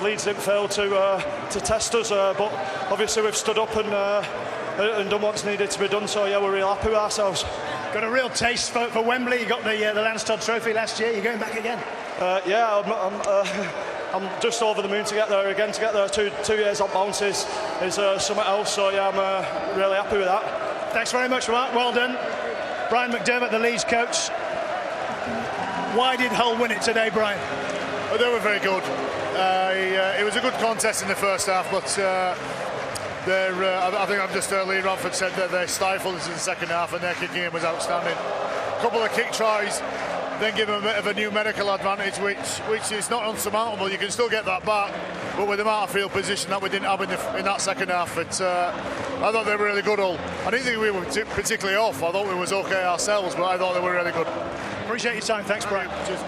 Leeds didn't fail to test us. But obviously we've stood up and done what's needed to be done. So yeah, we're real happy with ourselves. Got a real taste for Wembley. You got the Lance Todd Trophy last year. You're going back again. Yeah, I'm just over the moon to get there again. To get there 2 years on bounces is something else. So yeah, I'm really happy with that. Thanks very much, Mark. Well done. Brian McDermott, the Leeds coach. Why did Hull win it today, Brian? Well, they were very good. It was a good contest in the first half, but I think I've just heard Lee Radford said that they stifled us in the second half, and their kicking game was outstanding. A couple of kick tries, then give them a bit of a numerical advantage, which is not unsurmountable. You can still get that back, but with the amount of field position that we didn't have in that second half, I thought they were really good. All I didn't think we were particularly off. I thought we was okay ourselves, but I thought they were really good. Appreciate your time. Thanks, Brian. Cheers.